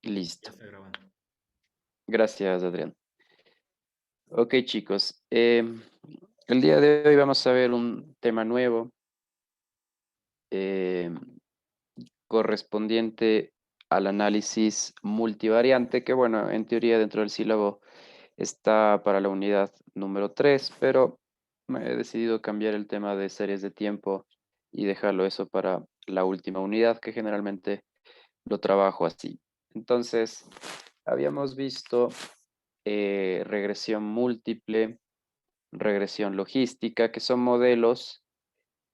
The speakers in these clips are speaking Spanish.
Listo. Ya está grabando. Gracias, Adrián. Ok, chicos. El día de hoy vamos a ver un tema nuevo em, correspondiente al análisis multivariante, que bueno, en teoría dentro del sílabo está para la unidad número 3, pero me he decidido cambiar el tema de series de tiempo y dejarlo eso para la última unidad, que generalmente lo trabajo así. Entonces, habíamos visto regresión múltiple, regresión logística, que son modelos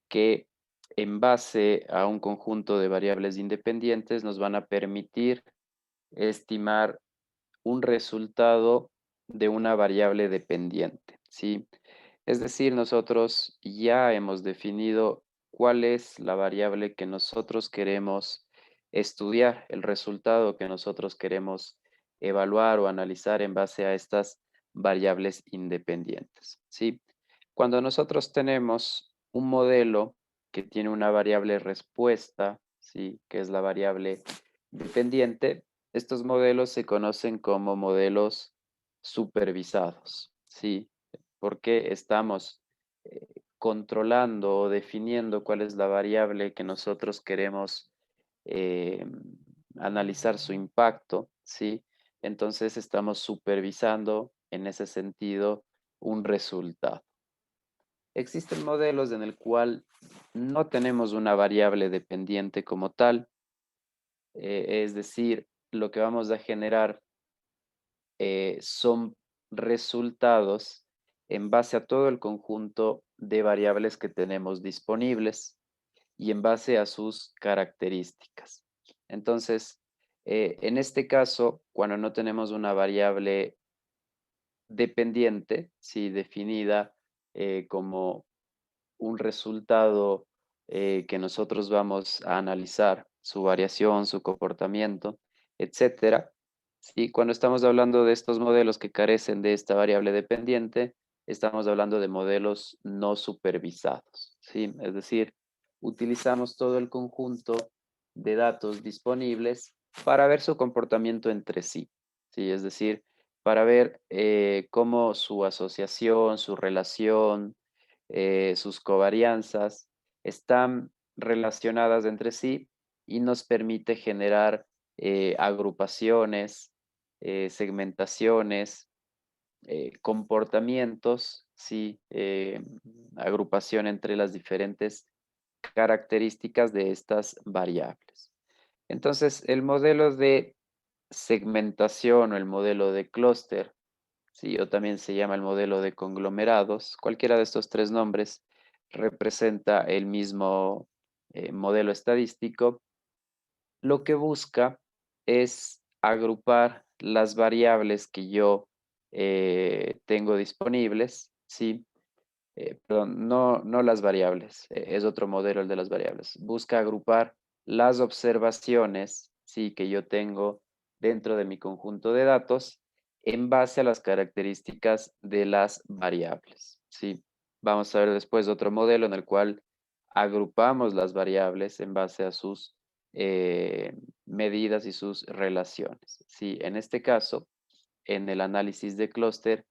que en base a un conjunto de variables independientes nos van a permitir estimar un resultado de una variable dependiente, ¿sí? Es decir, nosotros ya hemos definido cuál es la variable que nosotros queremos estudiar, el resultado que nosotros queremos evaluar o analizar en base a estas variables independientes, ¿sí? Cuando nosotros tenemos un modelo que tiene una variable respuesta, ¿sí? Que es la variable dependiente, estos modelos se conocen como modelos supervisados, ¿sí? Porque estamos controlando o definiendo cuál es la variable que nosotros queremos eh, analizar su impacto, ¿sí? Entonces estamos supervisando en ese sentido un resultado. Existen modelos en el cual no tenemos una variable dependiente como tal, es decir, lo que vamos a generar son resultados en base a todo el conjunto de variables que tenemos disponibles y en base a sus características. Entonces, en este caso, cuando no tenemos una variable dependiente, sí, definida como un resultado que nosotros vamos a analizar, su variación, su comportamiento, etcétera. Sí, cuando estamos hablando de estos modelos que carecen de esta variable dependiente, estamos hablando de modelos no supervisados, ¿sí? Es decir, utilizamos todo el conjunto de datos disponibles para ver su comportamiento entre sí, ¿sí? Es decir, para ver cómo su asociación, su relación, sus covarianzas están relacionadas entre sí y nos permite generar agrupaciones, segmentaciones, comportamientos, sí, agrupación entre las diferentes características de estas variables. Entonces, el modelo de segmentación o el modelo de clúster, sí, o también se llama el modelo de conglomerados, cualquiera de estos tres nombres representa el mismo modelo estadístico. Lo que busca es agrupar las variables que yo tengo disponibles, ¿sí? Perdón, no las variables, es otro modelo el de las variables. Busca agrupar las observaciones, sí, que yo tengo dentro de mi conjunto de datos en base a las características de las variables, sí. Vamos a ver después otro modelo en el cual agrupamos las variables en base a sus medidas y sus relaciones. Sí, en este caso, en el análisis de clúster,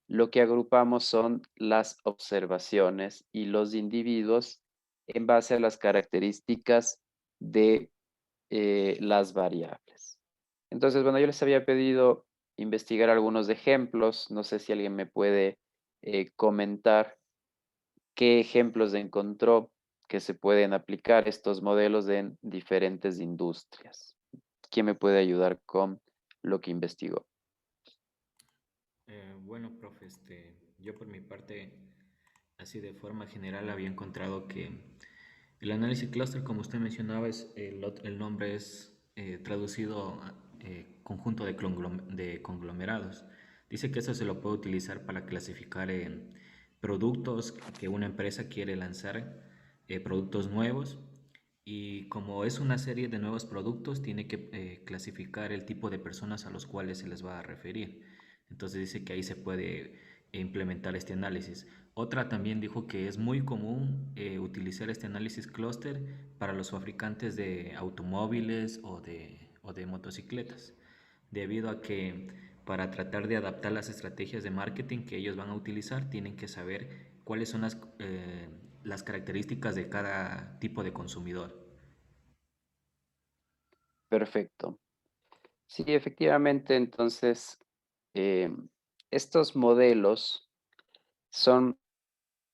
lo que agrupamos son las observaciones y los individuos en base a las características de las variables. Entonces, bueno, yo les había pedido investigar algunos ejemplos. No sé si alguien me puede comentar qué ejemplos encontró que se pueden aplicar estos modelos en diferentes industrias. ¿Quién me puede ayudar con lo que investigó? Bueno, profe, yo por mi parte, así de forma general, había encontrado que el análisis clúster, como usted mencionaba, el nombre es traducido a conjunto de conglomerados. Dice que eso se lo puede utilizar para clasificar productos que una empresa quiere lanzar, productos nuevos, y como es una serie de nuevos productos, tiene que clasificar el tipo de personas a los cuales se les va a referir. Entonces dice que ahí se puede implementar este análisis. Otra también dijo que es muy común utilizar este análisis clúster para los fabricantes de automóviles o de motocicletas. debido a que para tratar de adaptar las estrategias de marketing que ellos van a utilizar, tienen que saber cuáles son las características de cada tipo de consumidor. Perfecto. Sí, efectivamente, entonces, estos modelos son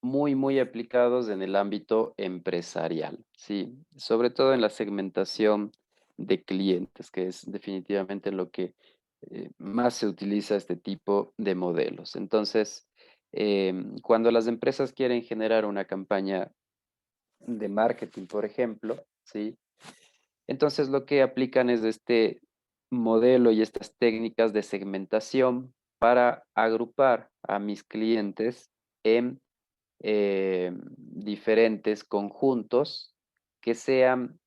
muy aplicados en el ámbito empresarial, sí, sobre todo en la segmentación de clientes, que es definitivamente lo que más se utiliza este tipo de modelos. Entonces, cuando las empresas quieren generar una campaña de marketing, por ejemplo, sí, entonces lo que aplican es este modelo y estas técnicas de segmentación para agrupar a mis clientes en diferentes conjuntos que sean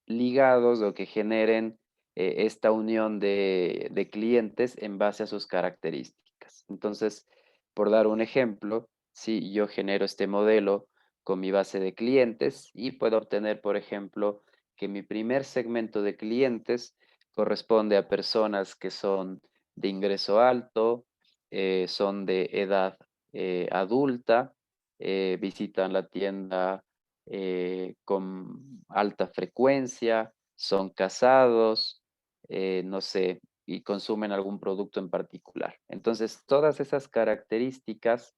ligados o que generen esta unión de clientes en base a sus características. Entonces, por dar un ejemplo, si yo genero este modelo con mi base de clientes y puedo obtener, por ejemplo, que mi primer segmento de clientes corresponde a personas que son de ingreso alto, son de edad adulta, visitan la tienda con alta frecuencia, son casados, no sé, y consumen algún producto en particular. Entonces, todas esas características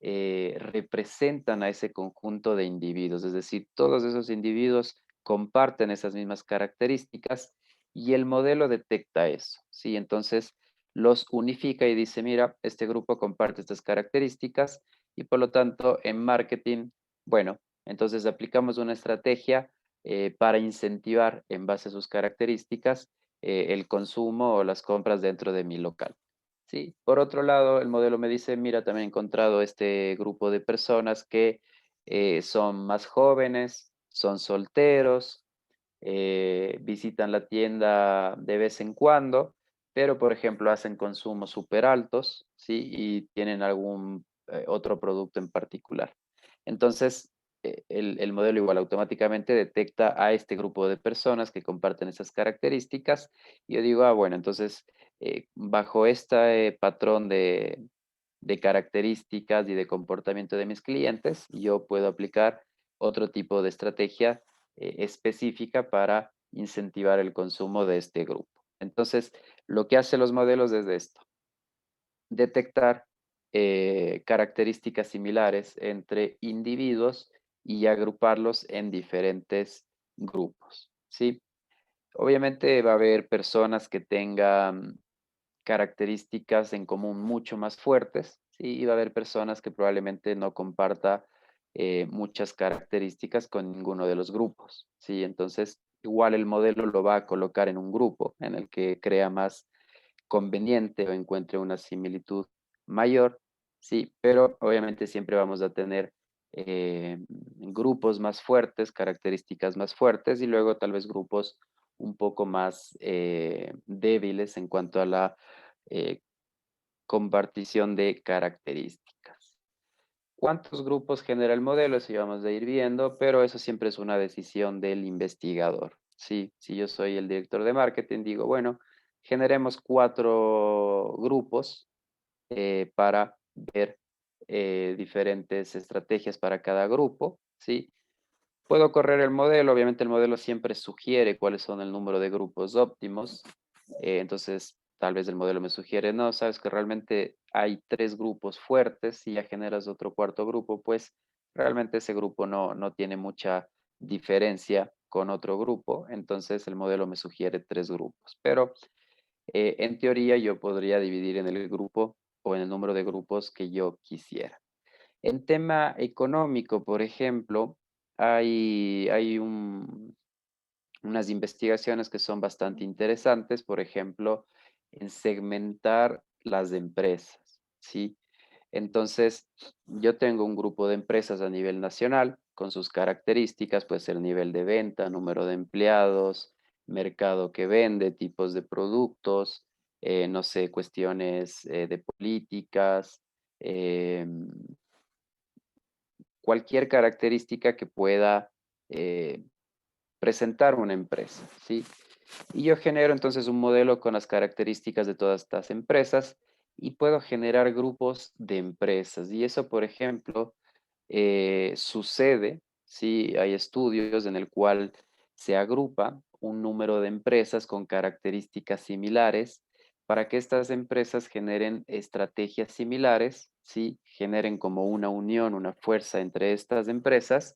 representan a ese conjunto de individuos, es decir, todos esos individuos comparten esas mismas características y el modelo detecta eso, ¿sí? Entonces los unifica y dice, mira, este grupo comparte estas características y por lo tanto en marketing, bueno, entonces aplicamos una estrategia para incentivar en base a sus características el consumo o las compras dentro de mi local. Sí, por otro lado, el modelo me dice, mira, también he encontrado este grupo de personas que son más jóvenes, son solteros, visitan la tienda de vez en cuando, pero por ejemplo hacen consumos súper altos, ¿sí? Y tienen algún otro producto en particular. Entonces, el modelo igual automáticamente detecta a este grupo de personas que comparten esas características y yo digo, ah, bueno, entonces bajo este patrón de características y de comportamiento de mis clientes, yo puedo aplicar otro tipo de estrategia específica para incentivar el consumo de este grupo. Entonces, lo que hacen los modelos es esto, detectar características similares entre individuos y agruparlos en diferentes grupos, ¿sí? Obviamente va a haber personas que tengan características en común mucho más fuertes, ¿sí? Y va a haber personas que probablemente no comparta muchas características con ninguno de los grupos, ¿sí? Entonces, igual el modelo lo va a colocar en un grupo en el que crea más conveniente o encuentre una similitud mayor, ¿sí? Pero obviamente siempre vamos a tener grupos más fuertes, características más fuertes y luego tal vez grupos un poco más débiles en cuanto a la eh, compartición de características. ¿Cuántos grupos genera el modelo? Eso ya vamos a ir viendo, pero eso siempre es una decisión del investigador. Sí, si yo soy el director de marketing, digo, bueno, generemos 4 grupos para ver diferentes estrategias para cada grupo, ¿sí? Puedo correr el modelo, obviamente el modelo siempre sugiere cuáles son el número de grupos óptimos, entonces tal vez el modelo me sugiere, no, sabes que realmente hay 3 grupos fuertes, si ya generas otro cuarto grupo, pues realmente ese grupo no tiene mucha diferencia con otro grupo, entonces el modelo me sugiere 3 grupos, pero en teoría yo podría dividir en el grupo o en el número de grupos que yo quisiera. En tema económico, por ejemplo, hay unas investigaciones que son bastante interesantes, por ejemplo, en segmentar las empresas, ¿sí? Entonces, yo tengo un grupo de empresas a nivel nacional con sus características, puede ser nivel de venta, número de empleados, mercado que vende, tipos de productos, no sé, cuestiones de políticas, em, cualquier característica que pueda presentar una empresa, ¿sí? Y yo genero entonces un modelo con las características de todas estas empresas y puedo generar grupos de empresas. Y eso, por ejemplo, sucede si hay estudios en el cual se agrupa un número de empresas con características similares para que estas empresas generen estrategias similares, ¿sí? Generen como una unión, una fuerza entre estas empresas,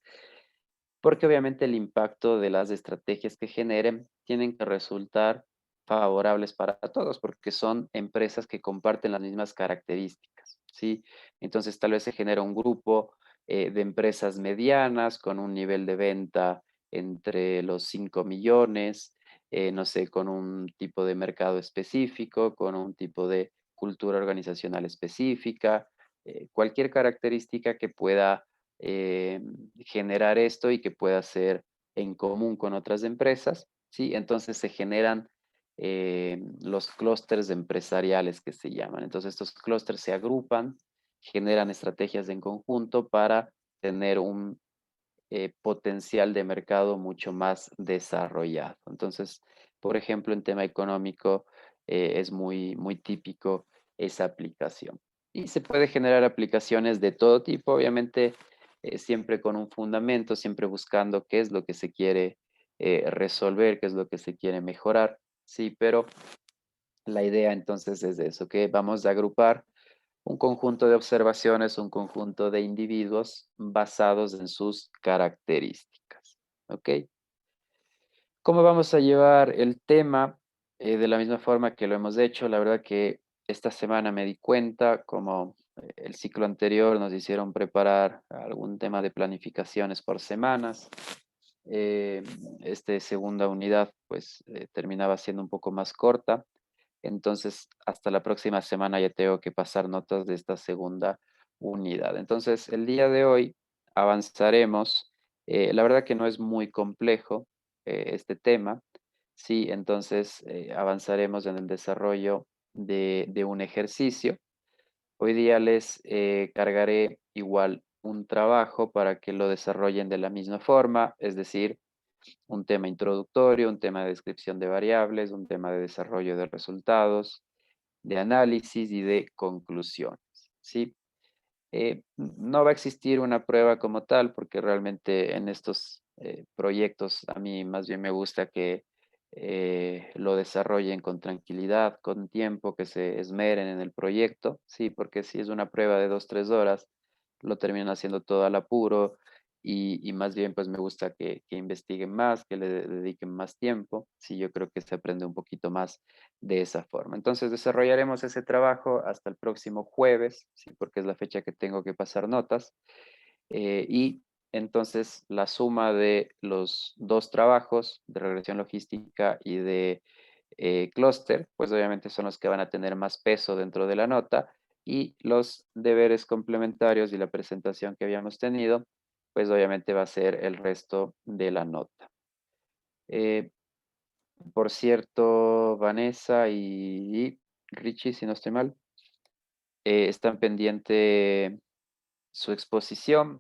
porque obviamente el impacto de las estrategias que generen tienen que resultar favorables para todos, porque son empresas que comparten las mismas características, ¿sí? Entonces tal vez se genera un grupo de empresas medianas con un nivel de venta entre los 5 millones, no sé, con un tipo de mercado específico, con un tipo de cultura organizacional específica, cualquier característica que pueda eh, generar esto y que pueda ser en común con otras empresas, ¿sí? Entonces se generan los clústeres empresariales que se llaman. Entonces estos clústeres se agrupan, generan estrategias en conjunto para tener un potencial de mercado mucho más desarrollado. Entonces, por ejemplo, en tema económico es muy típico esa aplicación. Y se puede generar aplicaciones de todo tipo, obviamente siempre con un fundamento, siempre buscando qué es lo que se quiere resolver, qué es lo que se quiere mejorar. Sí, pero la idea entonces es eso, que vamos a agrupar un conjunto de observaciones, un conjunto de individuos basados en sus características. ¿Ok? ¿Cómo vamos a llevar el tema? De la misma forma que lo hemos hecho, la verdad que esta semana me di cuenta, como el ciclo anterior nos hicieron preparar algún tema de planificaciones por semanas. eh, Esta segunda unidad pues terminaba siendo un poco más corta. Entonces, hasta la próxima semana ya tengo que pasar notas de esta segunda unidad. Entonces, el día de hoy avanzaremos. La verdad que no es muy complejo este tema. Sí, entonces avanzaremos en el desarrollo de un ejercicio. Hoy día les cargaré igual un trabajo para que lo desarrollen de la misma forma, es decir, un tema introductorio, un tema de descripción de variables, un tema de desarrollo de resultados, de análisis y de conclusiones, ¿sí? No va a existir una prueba como tal, porque realmente en estos proyectos a mí más bien me gusta que lo desarrollen con tranquilidad, con tiempo, que se esmeren en el proyecto, sí, porque si es una prueba de 2, 3 horas, lo terminan haciendo todo al apuro y más bien pues me gusta que investiguen más, que le dediquen más tiempo, sí, yo creo que se aprende un poquito más de esa forma. Entonces desarrollaremos ese trabajo hasta el próximo jueves, ¿sí? Porque es la fecha que tengo que pasar notas. Y entonces la suma de los dos trabajos de regresión logística y de clúster, pues obviamente son los que van a tener más peso dentro de la nota y los deberes complementarios y la presentación que habíamos tenido, pues obviamente va a ser el resto de la nota. Eh, por cierto, Vanessa y Richie, si no estoy mal, están pendiente su exposición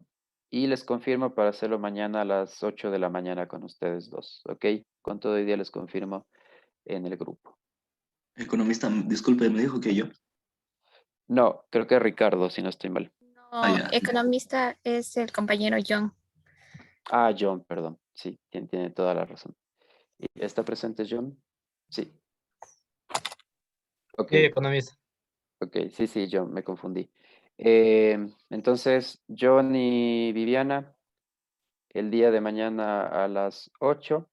y les confirmo para hacerlo mañana a las 8 de la mañana con ustedes dos, ¿ok? Con todo el día les confirmo en el grupo. Economista, disculpe, me dijo que yo. No, creo que Ricardo, si no estoy mal. Ah, No, ya. economista es el compañero John. Ah, John, perdón. Sí, tiene toda la razón. ¿Y ¿Está presente John? Sí, ok, Sí, economista. ok, sí, John, me confundí. Entonces, John y Viviana, el día de mañana a las 8.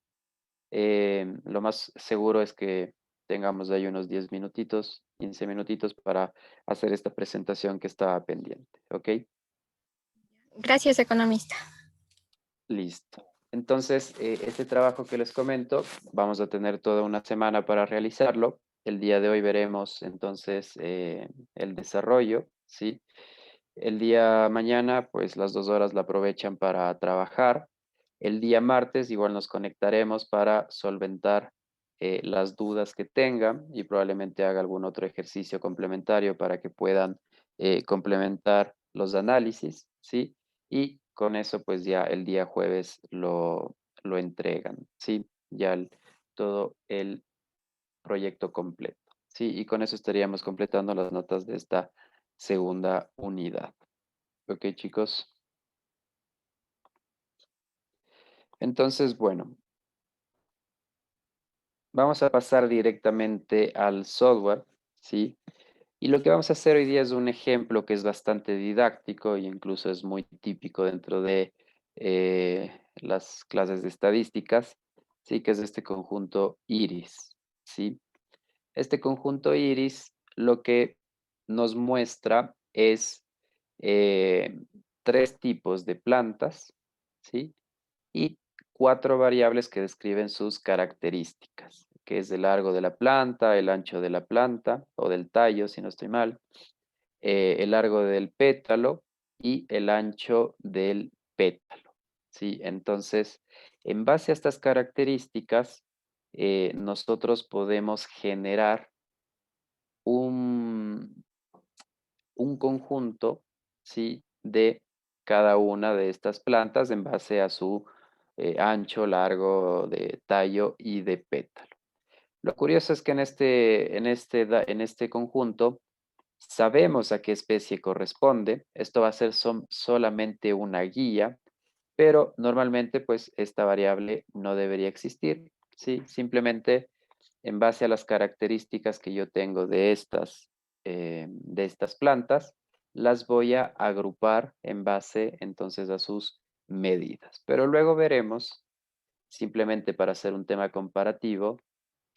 Lo más seguro es que tengamos ahí unos 10 minutitos, 15 minutitos para hacer esta presentación que está pendiente, ¿ok? Gracias, economista. Listo. Entonces, este trabajo que les comento, vamos a tener toda una semana para realizarlo. El día de hoy veremos entonces el desarrollo, ¿sí? El día mañana, pues las 2 horas la aprovechan para trabajar. El día martes igual nos conectaremos para solventar las dudas que tengan y probablemente haga algún otro ejercicio complementario para que puedan complementar los análisis, ¿sí? Y con eso, pues ya el día jueves lo entregan, ¿sí? Ya todo el proyecto completo. Sí, y con eso estaríamos completando las notas de esta segunda unidad. Ok, chicos. Entonces, bueno, vamos a pasar directamente al software, ¿sí? Y lo que vamos a hacer hoy día es un ejemplo que es bastante didáctico e incluso es muy típico dentro de las clases de estadísticas, ¿sí? Que es este conjunto iris, ¿sí? Este conjunto iris lo que nos muestra es eh, tres tipos de plantas, ¿sí? Y cuatro variables que describen sus características, que es el largo de la planta, el ancho de la planta o del tallo, si no estoy mal, el largo del pétalo y el ancho del pétalo, ¿sí? Entonces, en base a estas características, nosotros podemos generar un, un conjunto, ¿sí? De cada una de estas plantas en base a su ancho, largo de tallo y de pétalo. Lo curioso es que en este conjunto sabemos a qué especie corresponde. Esto va a ser solamente una guía, pero normalmente pues esta variable no debería existir, ¿sí? Simplemente en base a las características que yo tengo de estas plantas, las voy a agrupar en base entonces a sus medidas. Pero luego veremos, simplemente para hacer un tema comparativo,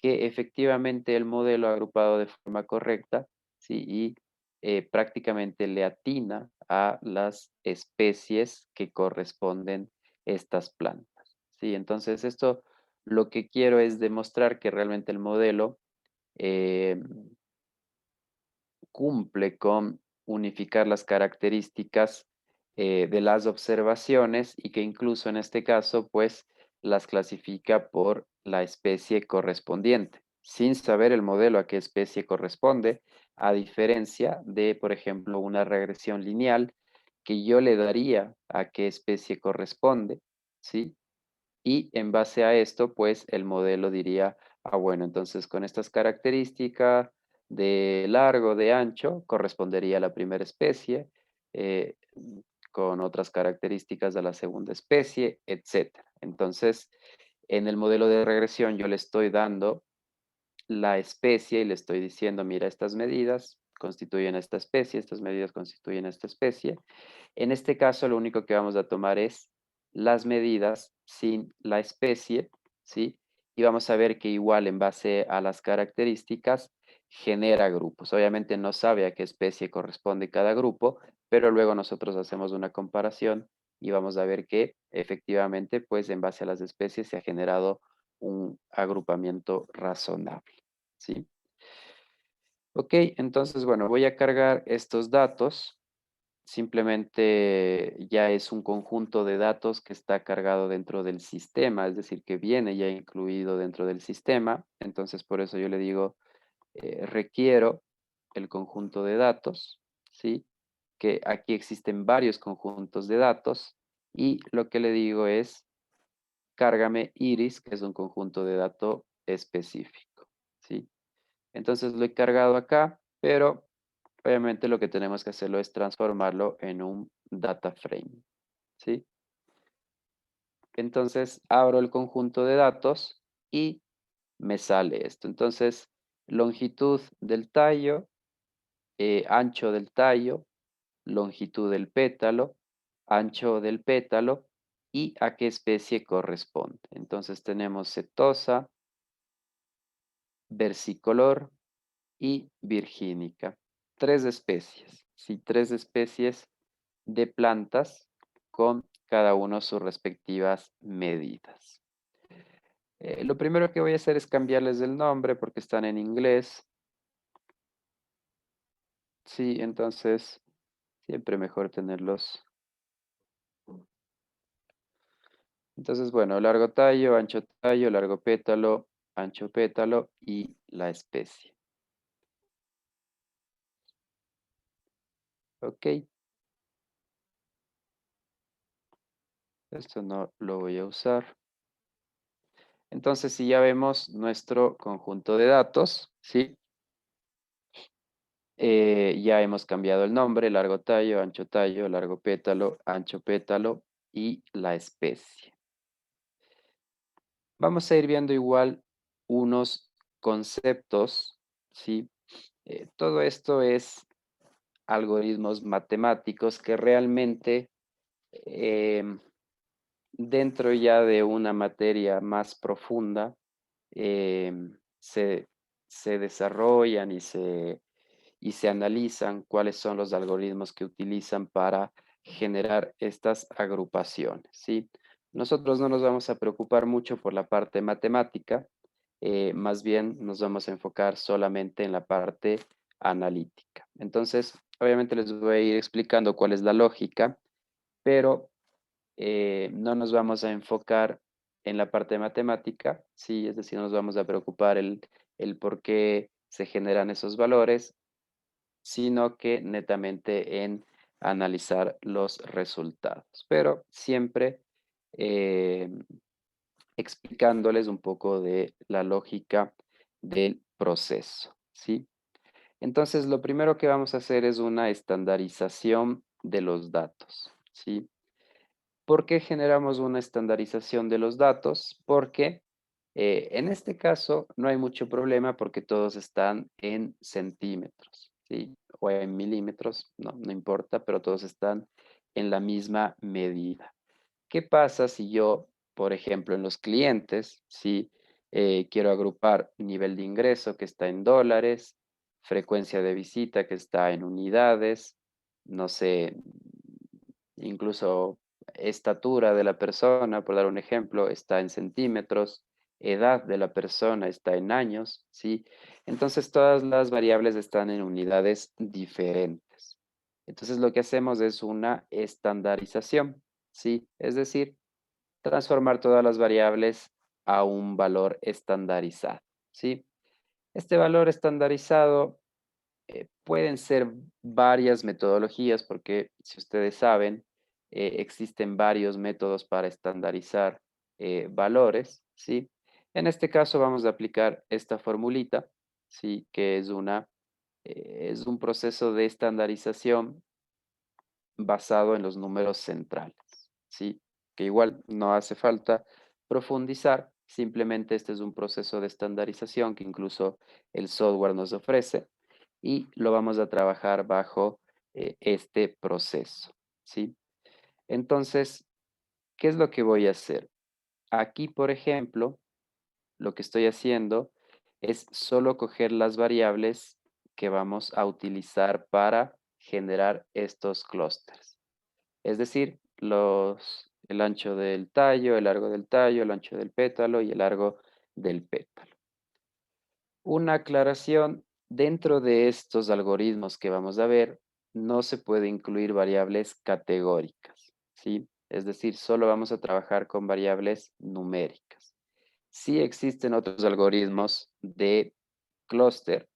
que efectivamente el modelo agrupado de forma correcta, ¿sí? Y prácticamente le atina a las especies que corresponden estas plantas, ¿sí? Entonces esto lo que quiero es demostrar que realmente el modelo eh, cumple con unificar las características de las observaciones y que incluso en este caso, pues, las clasifica por la especie correspondiente, sin saber el modelo a qué especie corresponde, a diferencia de, por ejemplo, una regresión lineal que yo le daría a qué especie corresponde, ¿sí? Y en base a esto, pues el modelo diría, ah, bueno, entonces con estas características de largo, de ancho, correspondería a la primera especie, eh, con otras características de la segunda especie, etcétera. Entonces, en el modelo de regresión yo le estoy dando la especie y le estoy diciendo, mira, estas medidas constituyen esta especie, estas medidas constituyen esta especie. En este caso, lo único que vamos a tomar es las medidas sin la especie, ¿sí? Y vamos a ver que igual en base a las características genera grupos. Obviamente no sabe a qué especie corresponde cada grupo, pero luego nosotros hacemos una comparación y vamos a ver que efectivamente, pues en base a las especies se ha generado un agrupamiento razonable, ¿sí? Ok, entonces, bueno, voy a cargar estos datos. Simplemente ya es un conjunto de datos que está cargado dentro del sistema, es decir, que viene ya incluido dentro del sistema. Entonces, por eso yo le digo, requiero el conjunto de datos, ¿sí? Que aquí existen varios conjuntos de datos y lo que le digo es, cárgame iris, que es un conjunto de datos específico, ¿sí? Entonces lo he cargado acá, pero obviamente lo que tenemos que hacerlo es transformarlo en un data frame, ¿sí? Entonces abro el conjunto de datos y me sale esto. Entonces, longitud del tallo, ancho del tallo, longitud del pétalo, ancho del pétalo y a qué especie corresponde. Entonces tenemos setosa, versicolor y virgínica. Tres especies, sí, tres especies de plantas con cada uno sus respectivas medidas. Lo primero que voy a hacer es cambiarles el nombre porque están en inglés. Sí, entonces siempre mejor tenerlos. Entonces, bueno, largo tallo, largo pétalo, ancho pétalo y la especie. Ok, esto no lo voy a usar. Entonces, si ya vemos nuestro conjunto de datos, ¿sí? Ya hemos cambiado el nombre, largo tallo, largo pétalo, ancho pétalo y la especie. Vamos a ir viendo igual unos conceptos, ¿sí? Todo esto es algoritmos matemáticos que realmente em, dentro ya de una materia más profunda em, se, se desarrollan y se analizan cuáles son los algoritmos que utilizan para generar estas agrupaciones, ¿sí? Nosotros no nos vamos a preocupar mucho por la parte matemática, más bien nos vamos a enfocar solamente en la parte analítica. Entonces, obviamente les voy a ir explicando cuál es la lógica, pero no nos vamos a enfocar en la parte matemática, ¿sí? Es decir, nos vamos a preocupar el por qué se generan esos valores, sino que netamente en analizar los resultados, pero siempre eh, explicándoles un poco de la lógica del proceso, ¿sí? Entonces, lo primero que vamos a hacer es una estandarización de los datos, ¿sí? ¿Por qué generamos una estandarización de los datos? Porque en este caso no hay mucho problema porque todos están en centímetros, ¿sí? O en milímetros, no importa, pero todos están en la misma medida. ¿Qué pasa si yo, por ejemplo, en los clientes, si quiero agrupar nivel de ingreso que está en dólares, frecuencia de visita que está en unidades, no sé, incluso estatura de la persona, por dar un ejemplo, está en centímetros, edad de la persona está en años, ¿sí? Entonces todas las variables están en unidades diferentes. Entonces lo que hacemos es una estandarización, ¿sí? Es decir, transformar todas las variables a un valor estandarizado, ¿sí? Este valor estandarizado pueden ser varias metodologías porque, si ustedes saben, existen varios métodos para estandarizar valores, ¿sí? En este caso vamos a aplicar esta formulita, ¿sí? Que es un proceso de estandarización basado en los números centrales, ¿sí? Que igual no hace falta profundizar, simplemente este es un proceso de estandarización que incluso el software nos ofrece y lo vamos a trabajar bajo este proceso, ¿sí? Entonces, ¿qué es lo que voy a hacer? Aquí, por ejemplo, lo que estoy haciendo es solo coger las variables que vamos a utilizar para generar estos clústeres. Es decir, el ancho del tallo, el largo del tallo, el ancho del pétalo y el largo del pétalo. Una aclaración, dentro de estos algoritmos que vamos a ver, no se puede incluir variables categóricas, ¿sí? Es decir, solo vamos a trabajar con variables numéricas. Sí existen otros algoritmos de clúster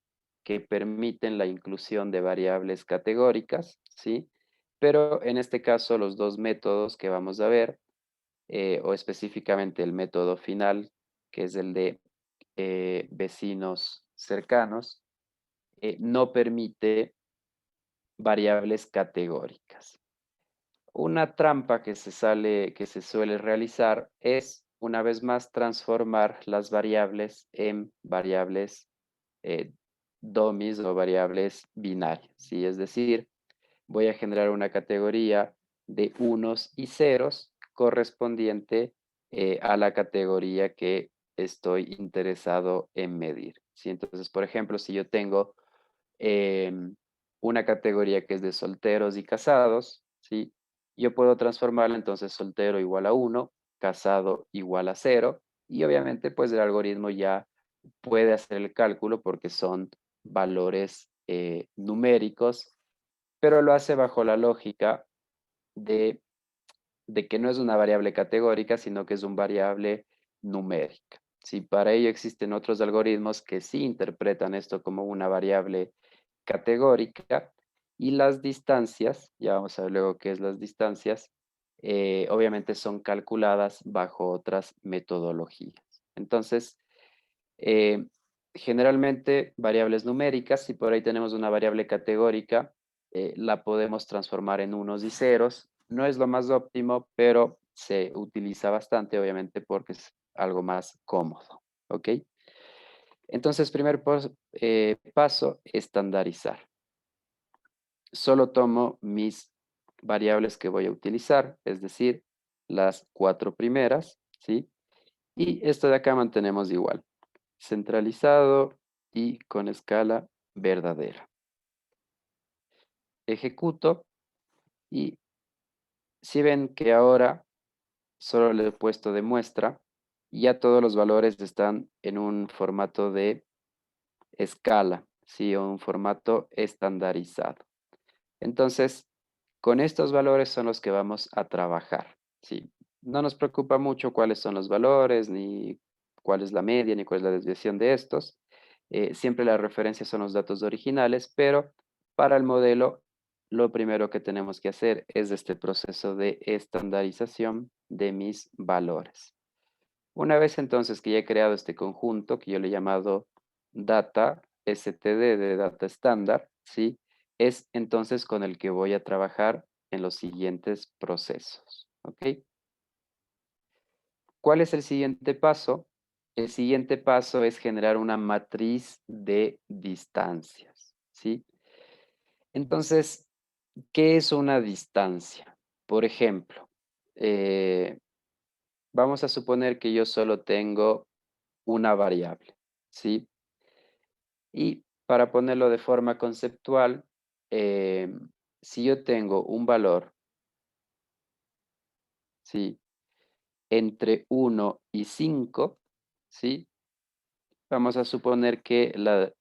que permiten la inclusión de variables categóricas, ¿sí? Pero en este caso los dos métodos que vamos a ver, o específicamente el método final, que es el de vecinos cercanos, no permite variables categóricas. Una trampa que se suele realizar es, una vez más, transformar las variables en variables eh, dummies o variables binarias, ¿sí? Es decir, voy a generar una categoría de unos y ceros correspondiente a la categoría que estoy interesado en medir, ¿sí? Entonces, por ejemplo, si yo tengo una categoría que es de solteros y casados, ¿sí? Yo puedo transformarla entonces soltero igual a 1, casado igual a 0, y obviamente pues el algoritmo ya puede hacer el cálculo porque son valores numéricos, pero lo hace bajo la lógica de, de que no es una variable categórica, sino que es una variable numérica. Sí, para ello existen otros algoritmos que sí interpretan esto como una variable categórica y las distancias, ya vamos a ver luego qué es las distancias, obviamente son calculadas bajo otras metodologías. Entonces, eh, generalmente variables numéricas, si por ahí tenemos una variable categórica, la podemos transformar en unos y ceros. No es lo más óptimo, pero se utiliza bastante, obviamente, porque es algo más cómodo, ¿ok? Entonces, primer paso, estandarizar. Solo tomo mis variables que voy a utilizar, es decir, las 4 primeras, ¿sí? Y esto de acá mantenemos igual, centralizado y con escala verdadera. Ejecuto y si ven que ahora solo le he puesto de muestra, ya todos los valores están en un formato de escala, ¿sí? O un formato estandarizado. Entonces, con estos valores son los que vamos a trabajar, ¿sí? No nos preocupa mucho cuáles son los valores, ni cuál es la media, ni cuál es la desviación de estos. Siempre la referencia son los datos originales, pero para el modelo, lo primero que tenemos que hacer es este proceso de estandarización de mis valores. Una vez entonces que ya he creado este conjunto, que yo le he llamado data, std de data estándar, ¿sí? Es entonces con el que voy a trabajar en los siguientes procesos, ¿ok? ¿Cuál es el siguiente paso? El siguiente paso es generar una matriz de distancias, ¿sí? Entonces, ¿qué es una distancia? Por ejemplo, eh, vamos a suponer que yo solo tengo una variable, ¿sí? Y para ponerlo de forma conceptual, si yo tengo un valor, ¿sí? Entre 1 y 5, ¿sí? Vamos a suponer que la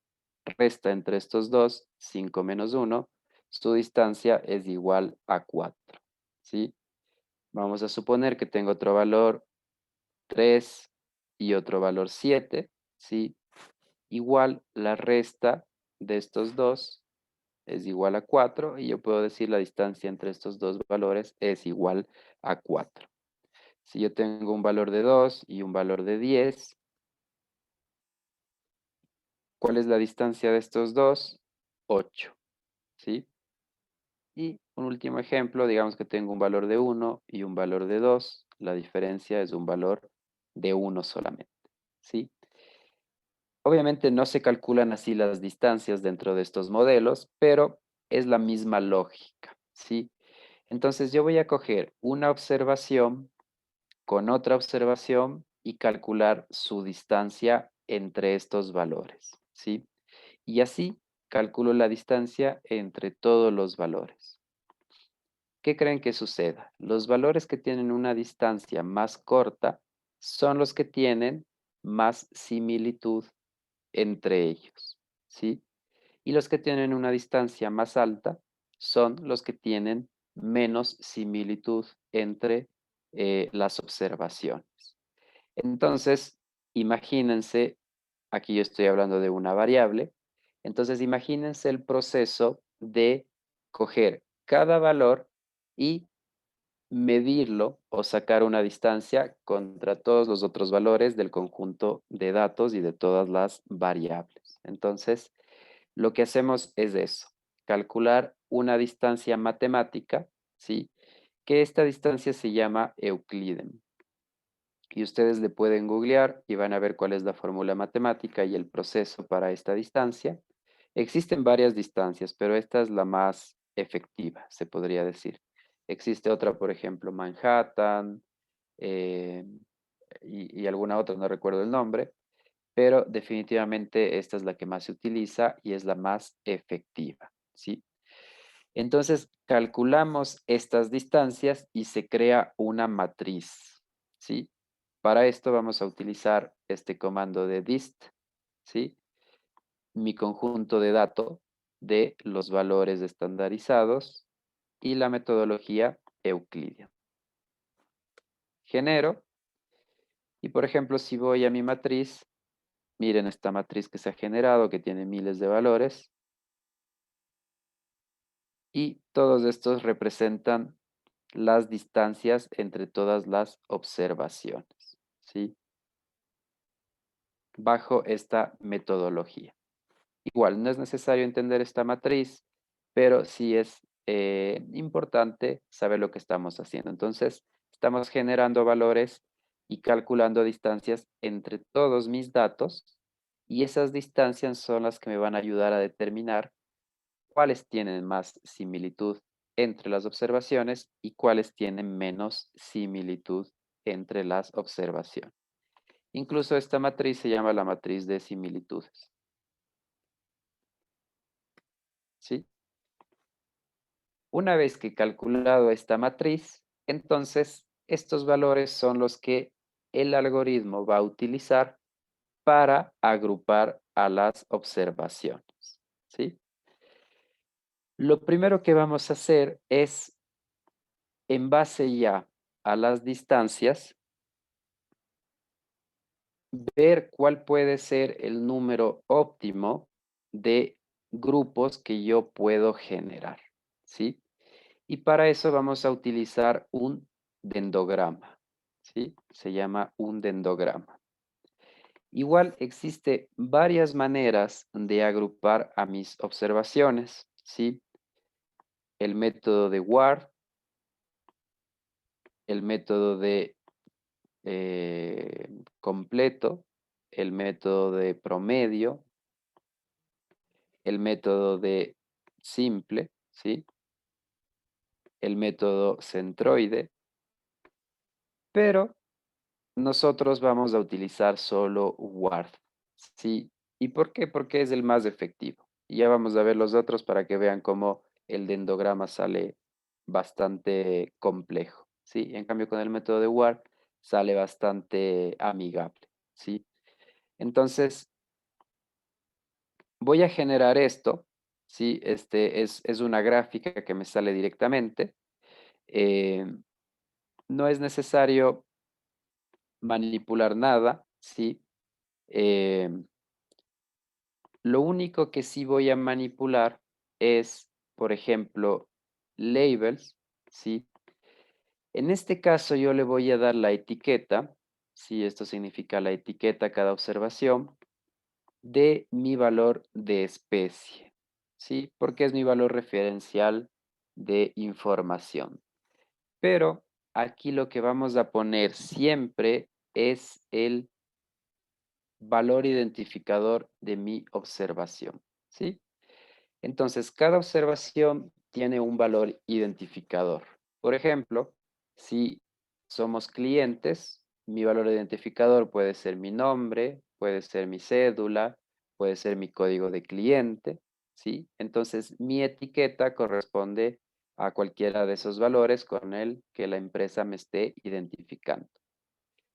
resta entre estos dos, 5 menos 1, su distancia es igual a 4, ¿sí? Vamos a suponer que tengo otro valor 3 y otro valor 7, ¿sí? Igual la resta de estos dos es igual a 4 y yo puedo decir la distancia entre estos dos valores es igual a 4. Si yo tengo un valor de 2 y un valor de 10, ¿cuál es la distancia de estos dos? 8, ¿sí? Y un último ejemplo, digamos que tengo un valor de 1 y un valor de 2, la diferencia es un valor de 1 solamente, ¿sí? Obviamente no se calculan así las distancias dentro de estos modelos, pero es la misma lógica, ¿sí? Entonces yo voy a coger una observación con otra observación y calcular su distancia entre estos valores, ¿sí? Y así calculo la distancia entre todos los valores. ¿Qué creen que suceda? Los valores que tienen una distancia más corta son los que tienen más similitud entre ellos, ¿sí? Y los que tienen una distancia más alta son los que tienen menos similitud entre las observaciones. Entonces, imagínense, aquí yo estoy hablando de una variable, entonces imagínense el proceso de coger cada valor y medirlo o sacar una distancia contra todos los otros valores del conjunto de datos y de todas las variables. Entonces, lo que hacemos es eso, calcular una distancia matemática, ¿sí? Que esta distancia se llama Eucliden. Y ustedes le pueden googlear y van a ver cuál es la fórmula matemática y el proceso para esta distancia. Existen varias distancias, pero esta es la más efectiva, se podría decir. Existe otra, por ejemplo, Manhattan eh, y alguna otra, no recuerdo el nombre, pero definitivamente esta es la que más se utiliza y es la más efectiva, ¿sí? Entonces, calculamos estas distancias y se crea una matriz, ¿sí? Para esto vamos a utilizar este comando de dist, ¿sí? Mi conjunto de datos de los valores estandarizados y la metodología Euclidean. Genero y, por ejemplo, si voy a mi matriz, miren esta matriz que se ha generado, que tiene miles de valores, y todos estos representan las distancias entre todas las observaciones, ¿sí? bajo esta metodología. Igual, no es necesario entender esta matriz, pero sí es importante saber lo que estamos haciendo. Entonces, estamos generando valores y calculando distancias entre todos mis datos, y esas distancias son las que me van a ayudar a determinar cuáles tienen más similitud entre las observaciones y cuáles tienen menos similitud entre las observaciones. Incluso esta matriz se llama la matriz de similitudes. ¿Sí? Una vez que he calculado esta matriz, entonces estos valores son los que el algoritmo va a utilizar para agrupar a las observaciones. ¿Sí? Lo primero que vamos a hacer es, en base ya a las distancias, ver cuál puede ser el número óptimo de grupos que yo puedo generar. ¿Sí? Y para eso vamos a utilizar un dendograma, ¿sí? Se llama un dendograma. Igual existe varias maneras de agrupar a mis observaciones, ¿sí? El método de Ward, el método de completo, el método de promedio, el método de simple, ¿sí? El método centroide, pero nosotros vamos a utilizar solo Word, ¿sí? ¿Y por qué? Porque es el más efectivo. Y ya vamos a ver los otros para que vean cómo el dendograma sale bastante complejo, ¿sí? En cambio, con el método de Word sale bastante amigable, ¿sí? Entonces, voy a generar esto, ¿sí? Este es una gráfica que me sale directamente. Eh, no es necesario manipular nada, ¿sí? Eh, lo único que sí voy a manipular es, por ejemplo, labels, ¿sí? En este caso yo le voy a dar la etiqueta, ¿sí? Esto significa la etiqueta a cada observación de mi valor de especie, ¿sí? Porque es mi valor referencial de información. Pero aquí lo que vamos a poner siempre es el valor identificador de mi observación, ¿sí? Entonces, cada observación tiene un valor identificador. Por ejemplo, si somos clientes, mi valor identificador puede ser mi nombre, puede ser mi cédula, puede ser mi código de cliente, ¿sí? Entonces, mi etiqueta corresponde a cualquiera de esos valores con el que la empresa me esté identificando.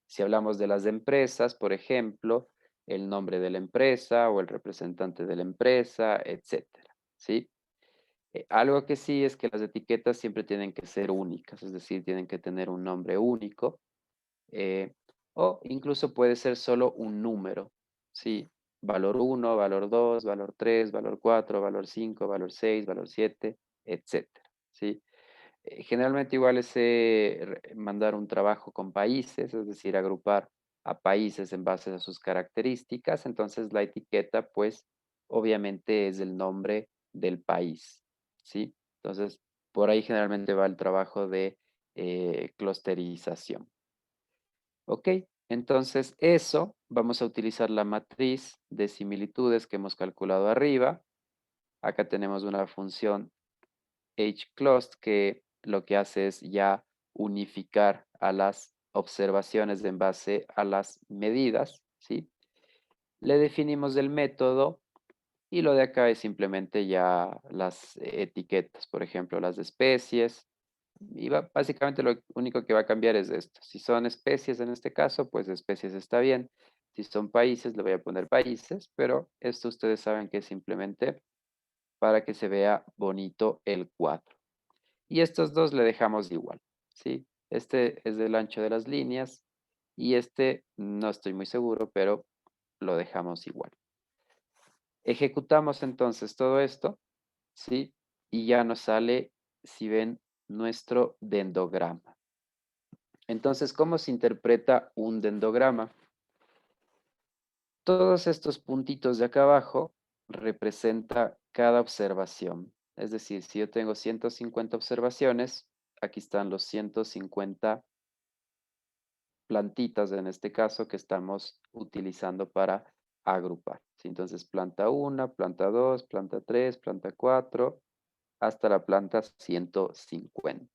Si hablamos de las empresas, por ejemplo, el nombre de la empresa o el representante de la empresa, etcétera, ¿sí? Algo que sí es que las etiquetas siempre tienen que ser únicas, es decir, tienen que tener un nombre único, eh, o incluso puede ser solo un número, ¿sí? Valor 1, valor 2, valor 3, valor 4, valor 5, valor 6, valor 7, etcétera, ¿sí? Generalmente igual es mandar un trabajo con países, es decir, agrupar a países en base a sus características. Entonces la etiqueta, pues, obviamente es el nombre del país, ¿sí? Entonces, por ahí generalmente va el trabajo de clusterización. Ok, entonces eso, vamos a utilizar la matriz de similitudes que hemos calculado arriba. Acá tenemos una función hclust que lo que hace es ya unificar a las observaciones en base a las medidas, ¿sí? Le definimos el método y lo de acá es simplemente ya las etiquetas, por ejemplo, las de especies. Y básicamente lo único que va a cambiar es esto. Si son especies en este caso, pues especies está bien. Si son países, le voy a poner países, pero esto ustedes saben que es simplemente para que se vea bonito el cuadro. Y estos dos le dejamos igual, ¿sí? Este es del ancho de las líneas y este no estoy muy seguro, pero lo dejamos igual. Ejecutamos entonces todo esto, ¿sí? Y ya nos sale, si ven, nuestro dendograma. Entonces, ¿cómo se interpreta un dendograma? Todos estos puntitos de acá abajo representa cada observación. Es decir, si yo tengo 150 observaciones, aquí están los 150 plantitas en este caso que estamos utilizando para agrupar. ¿Sí? Entonces, planta 1, planta 2, planta 3, planta 4, hasta la planta 150.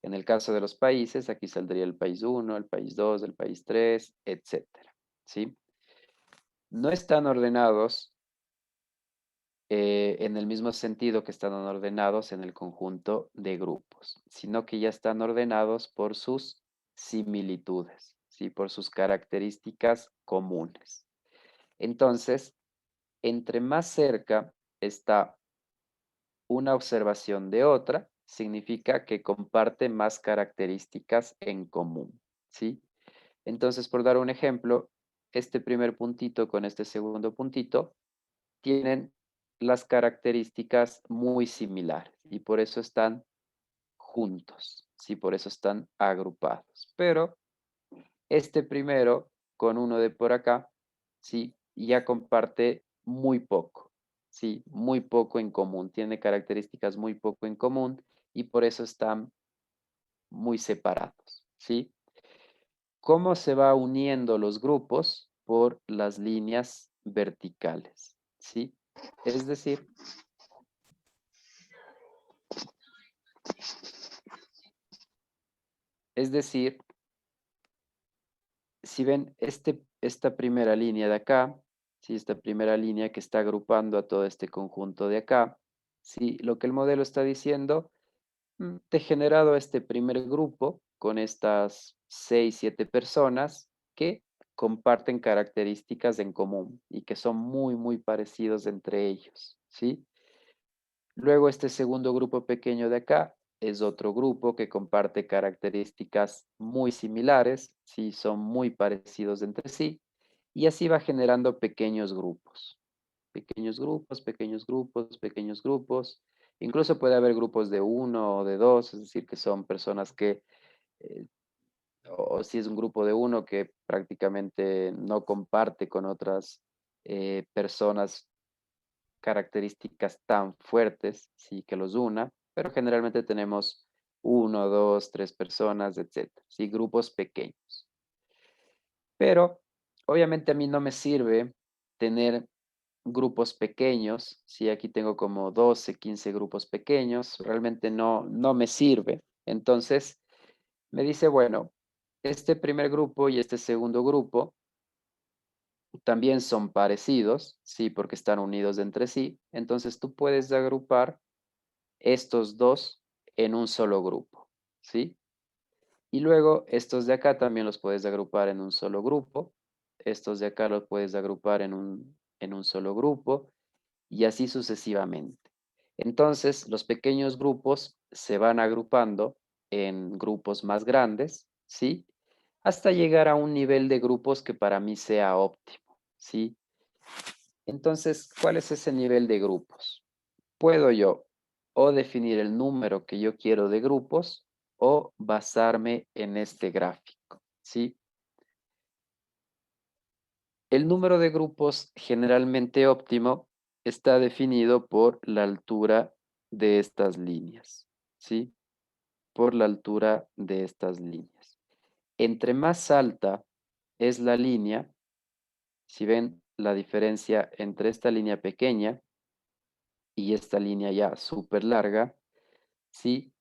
En el caso de los países, aquí saldría el país 1, el país 2, el país 3, etcétera. ¿Sí? No están ordenados en el mismo sentido que están ordenados en el conjunto de grupos, sino que ya están ordenados por sus similitudes, ¿sí? Por sus características comunes. Entonces, entre más cerca está una observación de otra, significa que comparte más características en común, ¿sí? Entonces, por dar un ejemplo, este primer puntito con este segundo puntito tienen las características muy similares y por eso están juntos, ¿sí? Por eso están agrupados. Pero este primero con uno de por acá, ¿sí? Ya comparte muy poco, ¿sí? Muy poco en común, tiene características muy poco en común y por eso están muy separados, ¿sí? ¿Cómo se va uniendo los grupos? Por las líneas verticales, ¿sí? Es decir, Es decir, si ven esta primera línea de acá, ¿sí? Esta primera línea que está agrupando a todo este conjunto de acá, ¿sí? Lo que el modelo está diciendo, te he generado este primer grupo con estas 6, 7 personas que comparten características en común y que son muy, muy parecidos entre ellos, ¿sí? Luego este segundo grupo pequeño de acá es otro grupo que comparte características muy similares, sí, son muy parecidos entre sí, y así va generando pequeños grupos, pequeños grupos, pequeños grupos, pequeños grupos. Incluso puede haber grupos de uno o de dos, es decir, que son personas que, eh, o si es un grupo de uno que prácticamente no comparte con otras personas características tan fuertes, sí, que los una, pero generalmente tenemos uno, dos, tres personas, etcétera, sí, grupos pequeños. Pero obviamente a mí no me sirve tener grupos pequeños, si aquí tengo como 12, 15 grupos pequeños, realmente no me sirve. Entonces me dice, bueno, este primer grupo y este segundo grupo también son parecidos, sí, porque están unidos entre sí. Entonces tú puedes agrupar estos dos en un solo grupo, ¿sí? Y luego estos de acá también los puedes agrupar en un solo grupo. Estos de acá los puedes agrupar en un solo grupo y así sucesivamente. Entonces, los pequeños grupos se van agrupando en grupos más grandes, ¿sí? Hasta llegar a un nivel de grupos que para mí sea óptimo, ¿sí? Entonces, ¿cuál es ese nivel de grupos? Puedo yo o definir el número que yo quiero de grupos o basarme en este gráfico, ¿sí? El número de grupos generalmente óptimo está definido por la altura de estas líneas, ¿sí? Por la altura de estas líneas. Entre más alta es la línea, si ven la diferencia entre esta línea pequeña y esta línea ya súper larga, ¿sí?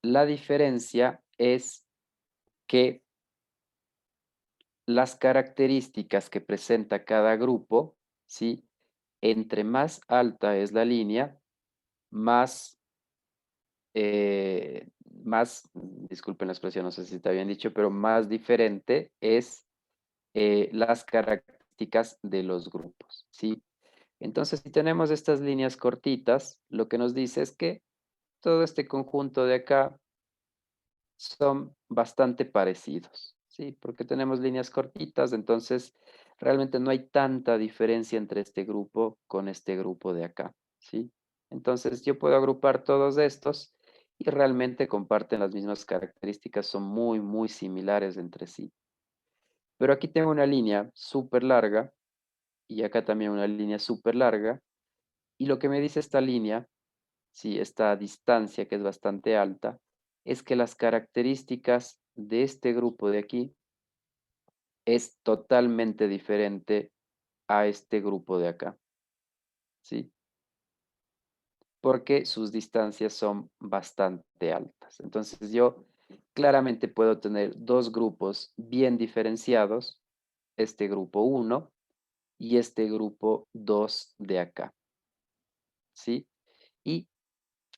La diferencia es que las características que presenta cada grupo, ¿sí? Entre más alta es la línea, más, disculpen la expresión, no sé si está bien dicho, pero más diferente es las características de los grupos, ¿sí? Entonces, si tenemos estas líneas cortitas, lo que nos dice es que todo este conjunto de acá son bastante parecidos, ¿sí? Porque tenemos líneas cortitas, entonces realmente no hay tanta diferencia entre este grupo con este grupo de acá, ¿sí? Entonces yo puedo agrupar todos estos y realmente comparten las mismas características, son muy, muy similares entre sí. Pero aquí tengo una línea súper larga y acá también una línea súper larga. Y lo que me dice esta línea, sí, esta distancia que es bastante alta, es que las características de este grupo de aquí es totalmente diferente a este grupo de acá, ¿sí? Porque sus distancias son bastante altas. Entonces yo claramente puedo tener dos grupos bien diferenciados, este grupo uno y este grupo 2 de acá, ¿sí? Y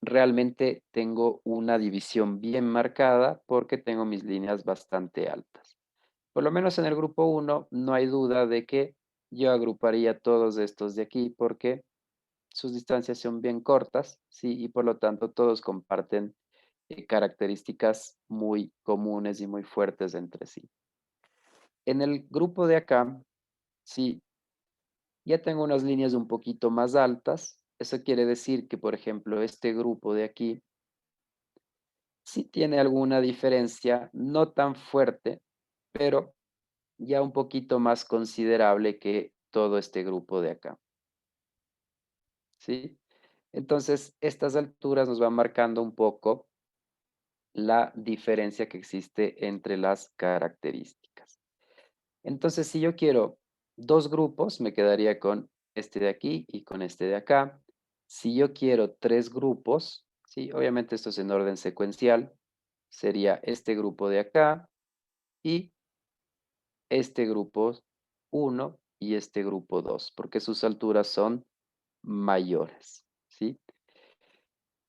realmente tengo una división bien marcada porque tengo mis líneas bastante altas. Por lo menos en el grupo uno no hay duda de que yo agruparía todos estos de aquí porque sus distancias son bien cortas, ¿sí? Y por lo tanto todos comparten características muy comunes y muy fuertes entre sí. En el grupo de acá, sí, ya tengo unas líneas un poquito más altas. Eso quiere decir que, por ejemplo, este grupo de aquí sí tiene alguna diferencia, no tan fuerte, pero ya un poquito más considerable que todo este grupo de acá, ¿sí? Entonces, estas alturas nos van marcando un poco la diferencia que existe entre las características. Entonces, si yo quiero dos grupos, me quedaría con este de aquí y con este de acá. Si yo quiero tres grupos, sí, obviamente esto es en orden secuencial, sería este grupo de acá y este grupo uno y este grupo 2, porque sus alturas son mayores, ¿sí?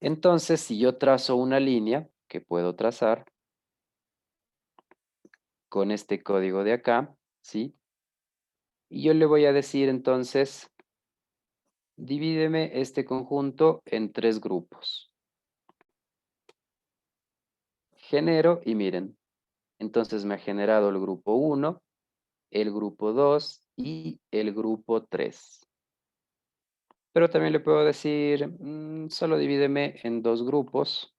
Entonces, si yo trazo una línea, que puedo trazar con este código de acá, ¿sí? Y yo le voy a decir entonces, divídeme este conjunto en tres grupos. Genero y miren, entonces me ha generado el grupo uno, el grupo 2 y el grupo 3. Pero también le puedo decir, solo divídeme en dos grupos.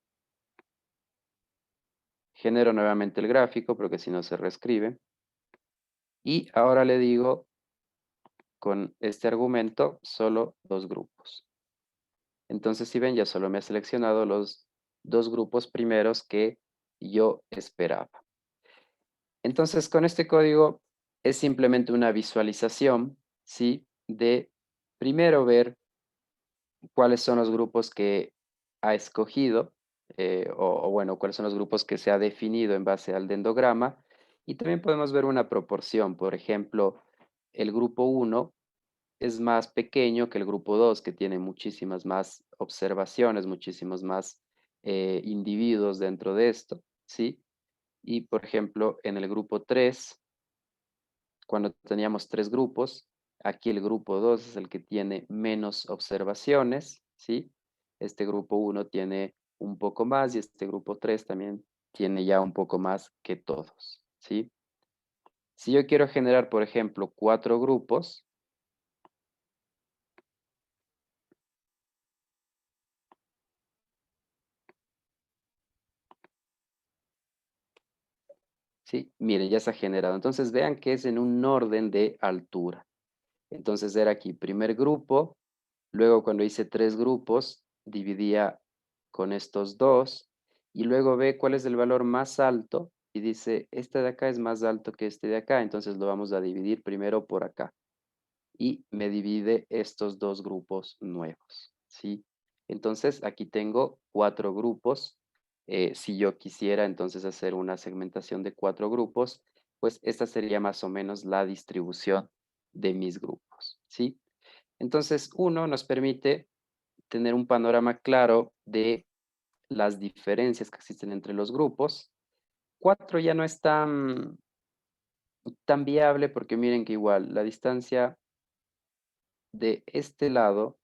Genero nuevamente el gráfico porque si no se reescribe. Y ahora le digo con este argumento solo dos grupos. Entonces, si ven, ya solo me ha seleccionado los dos grupos primeros que yo esperaba. Entonces, con este código es simplemente una visualización, ¿sí? De primero ver cuáles son los grupos que ha escogido, o bueno, cuáles son los grupos que se ha definido en base al dendrograma. Y también podemos ver una proporción. Por ejemplo, el grupo uno es más pequeño que el grupo 2 que tiene muchísimas más observaciones, muchísimos más individuos dentro de esto, ¿sí? Y, por ejemplo, en el grupo 3 cuando teníamos tres grupos, aquí el grupo 2 es el que tiene menos observaciones, ¿sí? Este grupo uno tiene un poco más y este grupo 3 también tiene ya un poco más que todos, ¿sí? Si yo quiero generar, por ejemplo, cuatro grupos, ¿sí? Miren, ya se ha generado. Entonces vean que es en un orden de altura. Entonces era aquí, primer grupo, luego cuando hice tres grupos, dividía con estos dos, y luego ve cuál es el valor más alto, y dice, este de acá es más alto que este de acá, entonces lo vamos a dividir primero por acá. Y me divide estos dos grupos nuevos, ¿sí? Entonces aquí tengo cuatro grupos. Si yo quisiera entonces hacer una segmentación de cuatro grupos, pues esta sería más o menos la distribución de mis grupos, ¿sí? Entonces, uno nos permite tener un panorama claro de las diferencias que existen entre los grupos. Cuatro ya no es tan viable porque miren que igual la distancia de este lado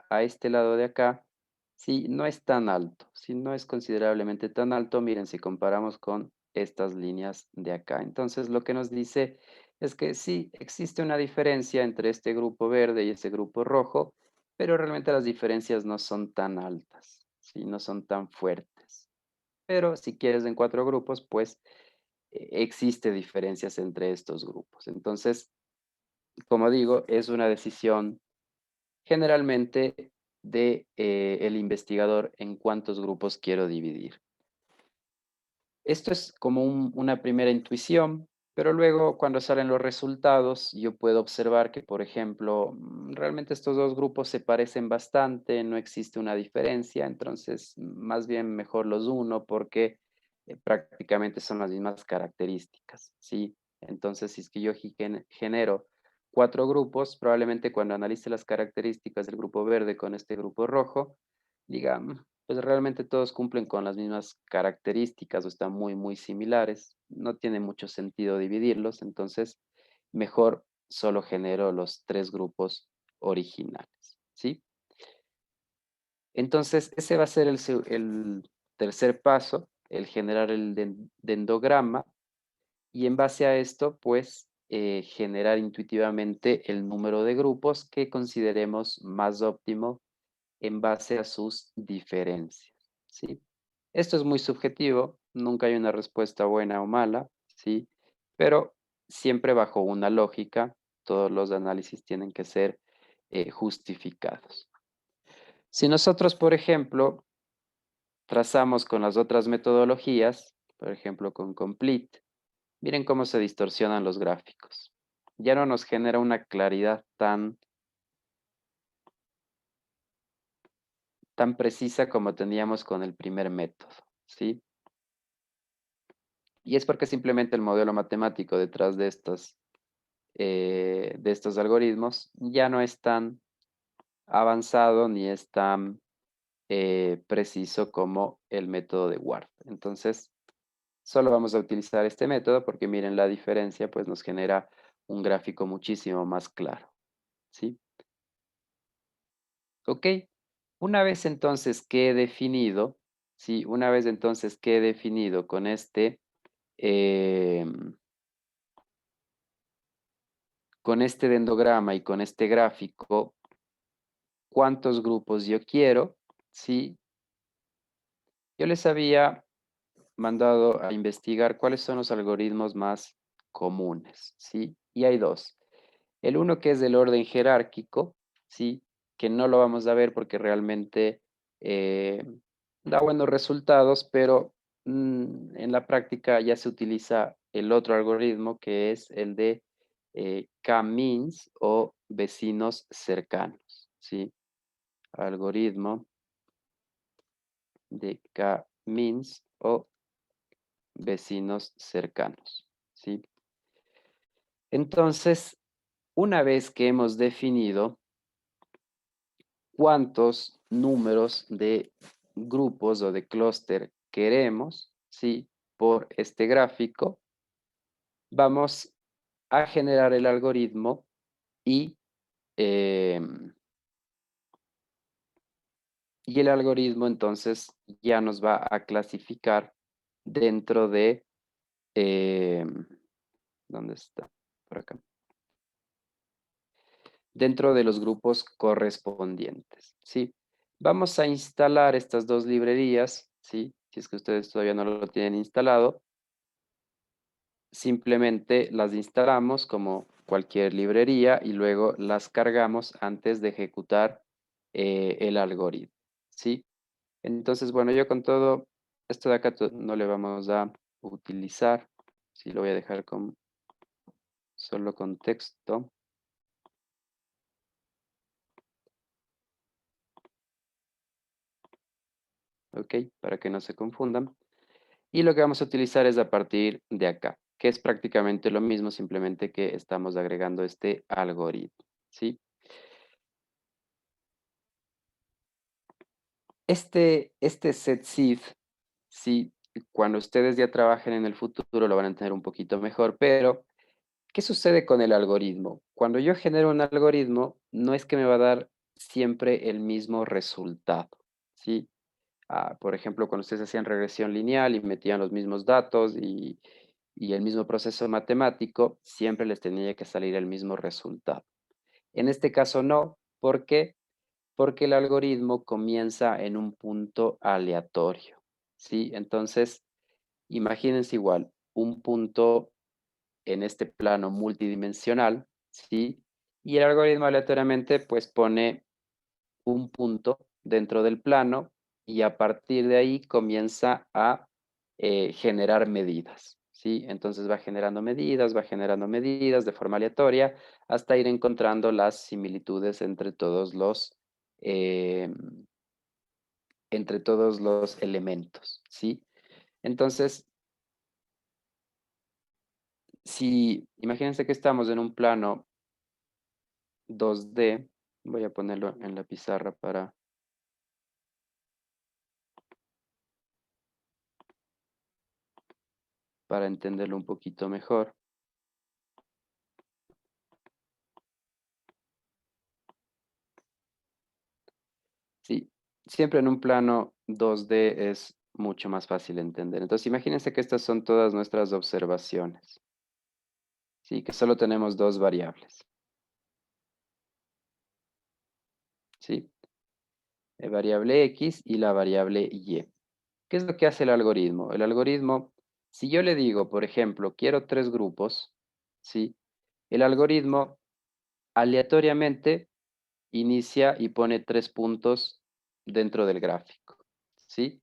a este lado de acá, sí, no es tan alto, sí, no es considerablemente tan alto, miren, si comparamos con estas líneas de acá. Entonces, lo que nos dice es que sí, existe una diferencia entre este grupo verde y este grupo rojo, pero realmente las diferencias no son tan altas, sí, no son tan fuertes. Pero si quieres en cuatro grupos, pues existe diferencias entre estos grupos. Entonces, como digo, es una decisión generalmente de el investigador en cuántos grupos quiero dividir. Esto es como una primera intuición, pero luego cuando salen los resultados, yo puedo observar que, por ejemplo, realmente estos dos grupos se parecen bastante, no existe una diferencia, entonces más bien mejor los uno porque prácticamente son las mismas características, ¿sí? Entonces, si es que yo genero cuatro grupos, probablemente cuando analice las características del grupo verde con este grupo rojo, diga, pues realmente todos cumplen con las mismas características o están muy similares. No tiene mucho sentido dividirlos, entonces mejor solo genero los tres grupos originales, ¿sí? Entonces, ese va a ser el tercer paso, el generar el dendrograma, y en base a esto, pues, generar intuitivamente el número de grupos que consideremos más óptimo en base a sus diferencias, ¿sí? Esto es muy subjetivo, nunca hay una respuesta buena o mala, ¿sí? Pero siempre bajo una lógica, todos los análisis tienen que ser justificados. Si nosotros, por ejemplo, trazamos con las otras metodologías, por ejemplo con Complete, miren cómo se distorsionan los gráficos. Ya no nos genera una claridad tan precisa como teníamos con el primer método, ¿sí? Y es porque simplemente el modelo matemático detrás de estos algoritmos ya no es tan avanzado ni es tan preciso como el método de Ward. Entonces, solo vamos a utilizar este método porque miren la diferencia, pues nos genera un gráfico muchísimo más claro, ¿sí? Ok, una vez entonces que he definido, ¿sí? Una vez entonces que he definido con em, con este dendrograma y con este gráfico, cuántos grupos yo quiero, ¿sí? Yo les había mandado a investigar cuáles son los algoritmos más comunes, ¿sí? Y hay dos. El uno que es del orden jerárquico, ¿sí? Que no lo vamos a ver porque realmente eh, da buenos resultados, pero en la práctica ya se utiliza el otro algoritmo que es el de K-means o vecinos cercanos, ¿sí? Algoritmo de K-means o vecinos cercanos, ¿sí? Entonces, una vez que hemos definido cuántos números de grupos o de clúster queremos, ¿sí? Por este gráfico, vamos a generar el algoritmo y, em, y el algoritmo entonces ya nos va a clasificar dentro de, ¿dónde está? Por acá. Dentro de los grupos correspondientes, ¿sí? Vamos a instalar estas dos librerías, ¿sí? Si es que ustedes todavía no lo tienen instalado, simplemente las instalamos como cualquier librería y luego las cargamos antes de ejecutar el algoritmo, ¿sí? Entonces, bueno, yo con todo esto de acá no le vamos a utilizar, sí, lo voy a dejar solo con texto. ¿Ok? Para que no se confundan. Y lo que vamos a utilizar es a partir de acá, que es prácticamente lo mismo, simplemente que estamos agregando este algoritmo, ¿sí? Este set seed, sí, cuando ustedes ya trabajen en el futuro lo van a entender un poquito mejor, pero ¿qué sucede con el algoritmo? Cuando yo genero un algoritmo, no es que me va a dar siempre el mismo resultado, ¿sí? Por ejemplo, cuando ustedes hacían regresión lineal y metían los mismos datos y el mismo proceso matemático, siempre les tenía que salir el mismo resultado. En este caso no. ¿Por qué? Porque el algoritmo comienza en un punto aleatorio, ¿sí? Entonces, imagínense igual, un punto en este plano multidimensional, ¿sí? Y el algoritmo aleatoriamente pues pone un punto dentro del plano y a partir de ahí comienza a generar medidas, ¿sí? Entonces va generando medidas de forma aleatoria hasta ir encontrando las similitudes eh, entre todos los elementos, ¿sí? Entonces, si imagínense que estamos en un plano 2D, voy a ponerlo en la pizarra para entenderlo un poquito mejor. Sí, siempre en un plano 2D es mucho más fácil entender. Entonces, imagínense que estas son todas nuestras observaciones, ¿sí? Que solo tenemos dos variables, ¿sí? La variable X y la variable Y. ¿Qué es lo que hace el algoritmo? El algoritmo, si yo le digo, por ejemplo, quiero tres grupos, ¿sí? El algoritmo aleatoriamente inicia y pone 3 puntos dentro del gráfico, ¿sí?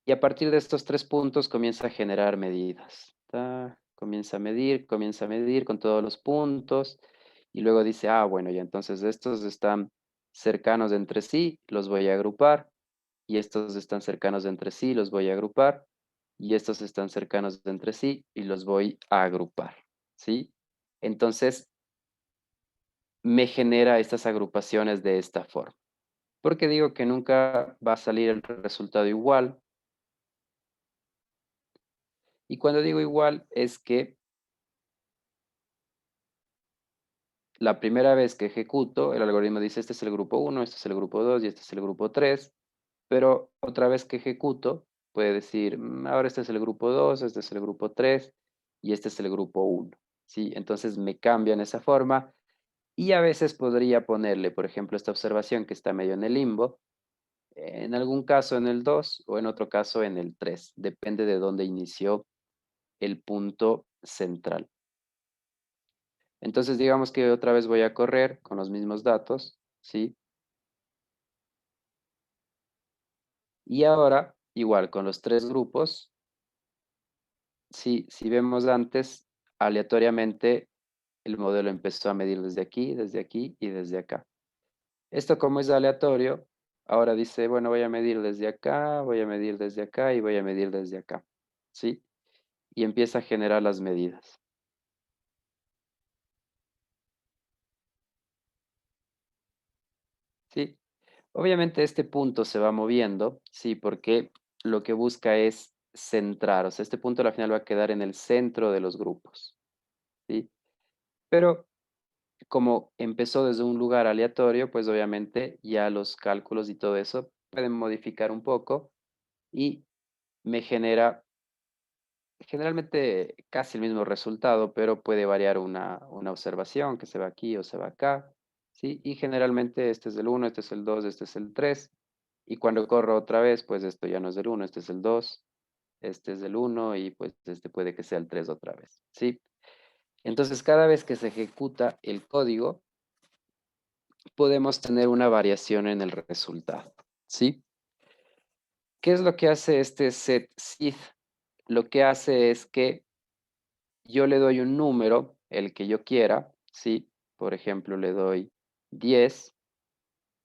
Y a partir de estos 3 puntos comienza a generar medidas. Comienza a medir con todos los puntos y luego dice, ah, bueno, ya entonces estos están cercanos entre sí, los voy a agrupar y estos están cercanos entre sí, los voy a agrupar y estos están cercanos entre sí y los voy a agrupar, ¿sí? Entonces me genera estas agrupaciones de esta forma. ¿Por qué digo que nunca va a salir el resultado igual? Y cuando digo igual es que la primera vez que ejecuto, el algoritmo dice, este es el grupo 1, este es el grupo 2 y este es el grupo 3, pero otra vez que ejecuto, puede decir, ahora este es el grupo 2, este es el grupo 3 y este es el grupo 1, ¿sí? Entonces me cambian esa forma y a veces podría ponerle, por ejemplo, esta observación que está medio en el limbo, en algún caso en el 2 o en otro caso en el 3, depende de dónde inició el punto central. Entonces, digamos que otra vez voy a correr con los mismos datos, ¿sí? Y ahora, igual, con los tres grupos, ¿sí? Si vemos antes, aleatoriamente, el modelo empezó a medir desde aquí y desde acá. Esto como es aleatorio, ahora dice, bueno, voy a medir desde acá, voy a medir desde acá y voy a medir desde acá, ¿sí? Y empieza a generar las medidas, ¿sí? Obviamente este punto se va moviendo, sí, porque lo que busca es centrar, o sea, este punto al final va a quedar en el centro de los grupos, ¿sí? Pero como empezó desde un lugar aleatorio, pues obviamente ya los cálculos y todo eso pueden modificar un poco y me genera generalmente casi el mismo resultado, pero puede variar una observación que se va aquí o se va acá, ¿sí? Y generalmente este es el 1, este es el 2, este es el 3. Y cuando corro otra vez, pues esto ya no es el 1, este es el 2, este es el 1 y pues este puede que sea el 3 otra vez, ¿sí? Entonces, cada vez que se ejecuta el código, podemos tener una variación en el resultado, ¿sí? ¿Qué es lo que hace este setSeed? Lo que hace es que yo le doy un número, el que yo quiera, ¿sí? Por ejemplo, le doy 10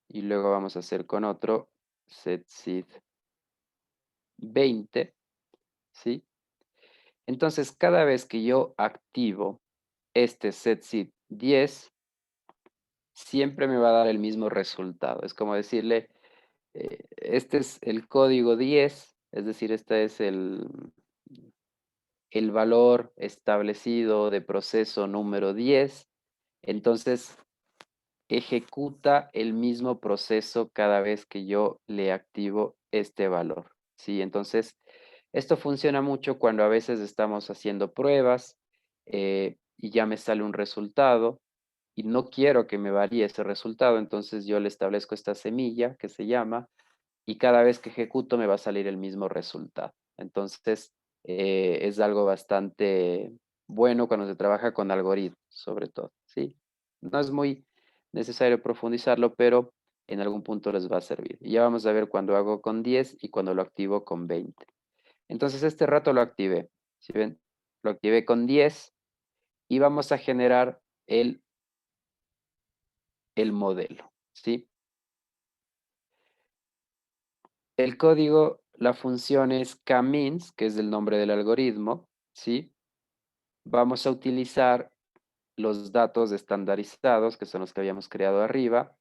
y luego vamos a hacer con otro setSeed 20, ¿sí? Entonces, cada vez que yo activo este setSeed 10, siempre me va a dar el mismo resultado. Es como decirle, este es el código 10, es decir, este es el valor establecido de proceso número 10. Entonces, ejecuta el mismo proceso cada vez que yo le activo este valor, ¿sí? Entonces, esto funciona mucho cuando a veces estamos haciendo pruebas y ya me sale un resultado y no quiero que me varíe ese resultado, entonces yo le establezco esta semilla que se llama y cada vez que ejecuto me va a salir el mismo resultado. Entonces, es algo bastante bueno cuando se trabaja con algoritmos, sobre todo, ¿sí? No es muy necesario profundizarlo, pero en algún punto les va a servir. Y ya vamos a ver cuando hago con 10 y cuando lo activo con 20. Entonces, este rato lo activé. ¿Sí ven? Lo activé con 10 y vamos a generar el modelo, ¿sí? El código, la función es kmeans, que es el nombre del algoritmo, ¿sí? Vamos a utilizar los datos estandarizados, que son los que habíamos creado arriba.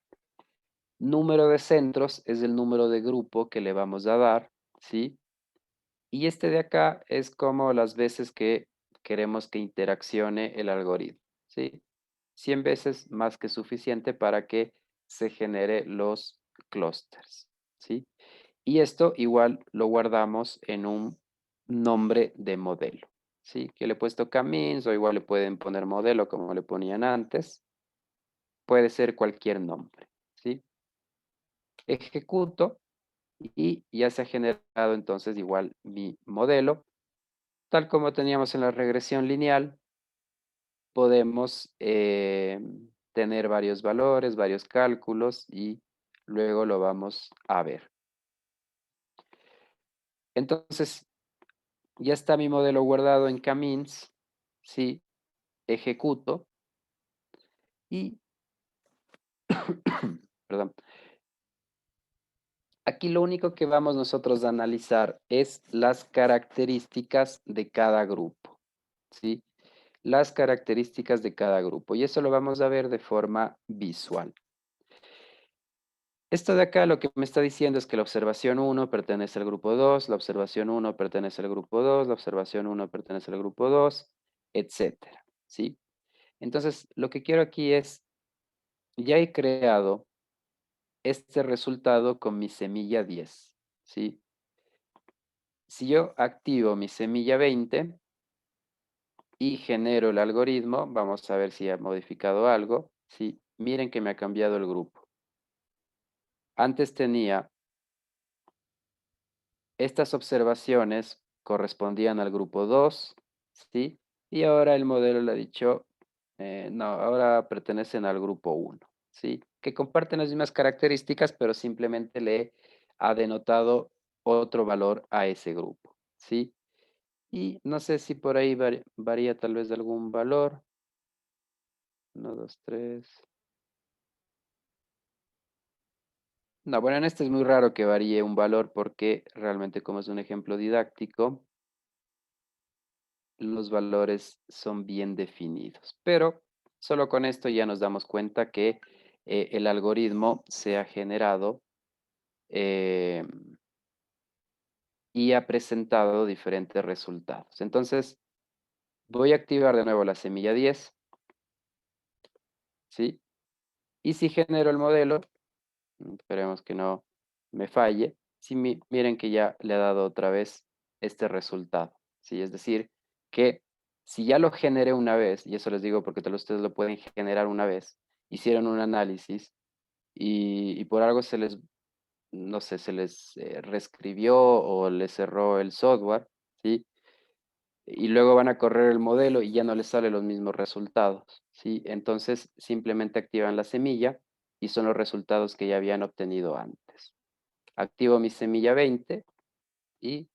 Número de centros es el número de grupo que le vamos a dar, ¿sí? Y este de acá es como las veces que queremos que interaccione el algoritmo, ¿sí? 100 veces más que suficiente para que se genere los clústeres, ¿sí? Y esto igual lo guardamos en un nombre de modelo, ¿sí? Que le he puesto Camins o igual le pueden poner modelo como le ponían antes. Puede ser cualquier nombre, ¿sí? Ejecuto y ya se ha generado entonces igual mi modelo. Tal como teníamos en la regresión lineal, podemos tener varios valores, varios cálculos y luego lo vamos a ver. Entonces, ya está mi modelo guardado en Camins, ¿sí? Ejecuto y, perdón, aquí lo único que vamos nosotros a analizar es las características de cada grupo, ¿sí? Las características de cada grupo y eso lo vamos a ver de forma visual. Esto de acá lo que me está diciendo es que la observación 1 pertenece al grupo 2, la observación 1 pertenece al grupo 2, la observación 1 pertenece al grupo 2, etcétera, ¿sí? Entonces, lo que quiero aquí es, ya he creado este resultado con mi semilla 10, ¿sí? Si yo activo mi semilla 20 y genero el algoritmo, vamos a ver si ha modificado algo, ¿sí? Miren que me ha cambiado el grupo. Antes tenía estas observaciones correspondían al grupo 2, ¿sí? Y ahora el modelo le ha dicho, no, ahora pertenecen al grupo 1, ¿sí? Que comparten las mismas características, pero simplemente le ha denotado otro valor a ese grupo, ¿sí? Y no sé si por ahí varía tal vez de algún valor. 1, 2, 3. No, bueno, en este es muy raro que varíe un valor porque realmente como es un ejemplo didáctico, los valores son bien definidos. Pero solo con esto ya nos damos cuenta que el algoritmo se ha generado eh, y ha presentado diferentes resultados. Entonces, voy a activar de nuevo la semilla 10, ¿sí? Y si genero el modelo, esperemos que no me falle, si miren que ya le ha dado otra vez este resultado, ¿sí? Es decir, que si ya lo generé una vez, y eso les digo porque tal vez ustedes lo pueden generar una vez, hicieron un análisis y por algo se les, no sé, se les reescribió o les cerró el software, ¿sí? Y luego van a correr el modelo y ya no les salen los mismos resultados, ¿sí? Entonces simplemente activan la semilla y son los resultados que ya habían obtenido antes. Activo mi semilla 20 y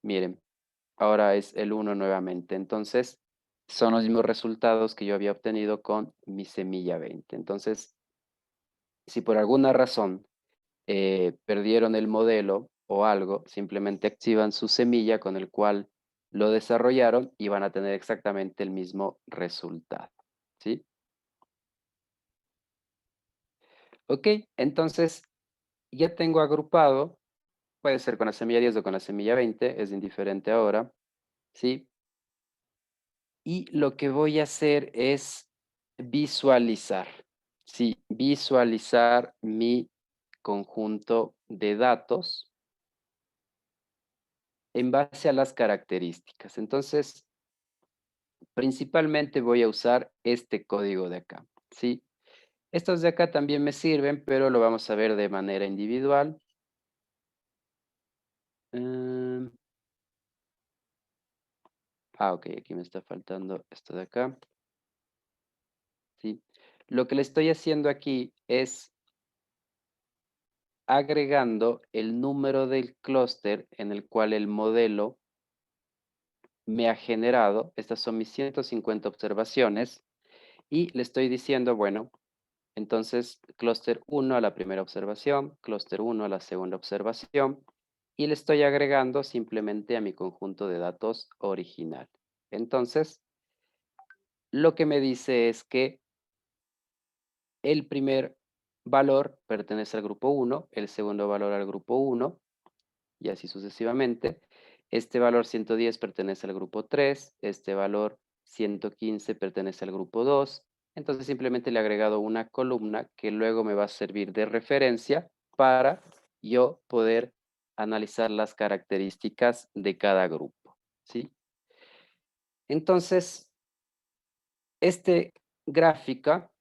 miren, ahora es el 1 nuevamente. Entonces son los mismos resultados que yo había obtenido con mi semilla 20. Entonces, si por alguna razón perdieron el modelo o algo, simplemente activan su semilla con el cual lo desarrollaron y van a tener exactamente el mismo resultado, ¿sí? Ok, entonces ya tengo agrupado, puede ser con la semilla 10 o con la semilla 20, es indiferente ahora, ¿sí? Y lo que voy a hacer es visualizar, ¿sí? Visualizar mi conjunto de datos en base a las características. Entonces, principalmente voy a usar este código de acá, ¿sí? Estos de acá también me sirven, pero lo vamos a ver de manera individual. Em, Ok, aquí me está faltando esto de acá. ¿Sí? Lo que le estoy haciendo aquí es agregando el número del clúster en el cual el modelo me ha generado. Estas son mis 150 observaciones. Y le estoy diciendo, bueno, entonces clúster 1 a la primera observación, clúster 1 a la segunda observación. Y le estoy agregando simplemente a mi conjunto de datos original. Entonces, lo que me dice es que el primer valor pertenece al grupo 1, el segundo valor al grupo 1, y así sucesivamente. Este valor 110 pertenece al grupo 3, este valor 115 pertenece al grupo 2. Entonces simplemente le he agregado una columna que luego me va a servir de referencia para yo poder analizar las características de cada grupo, ¿sí? Entonces, este gráfica,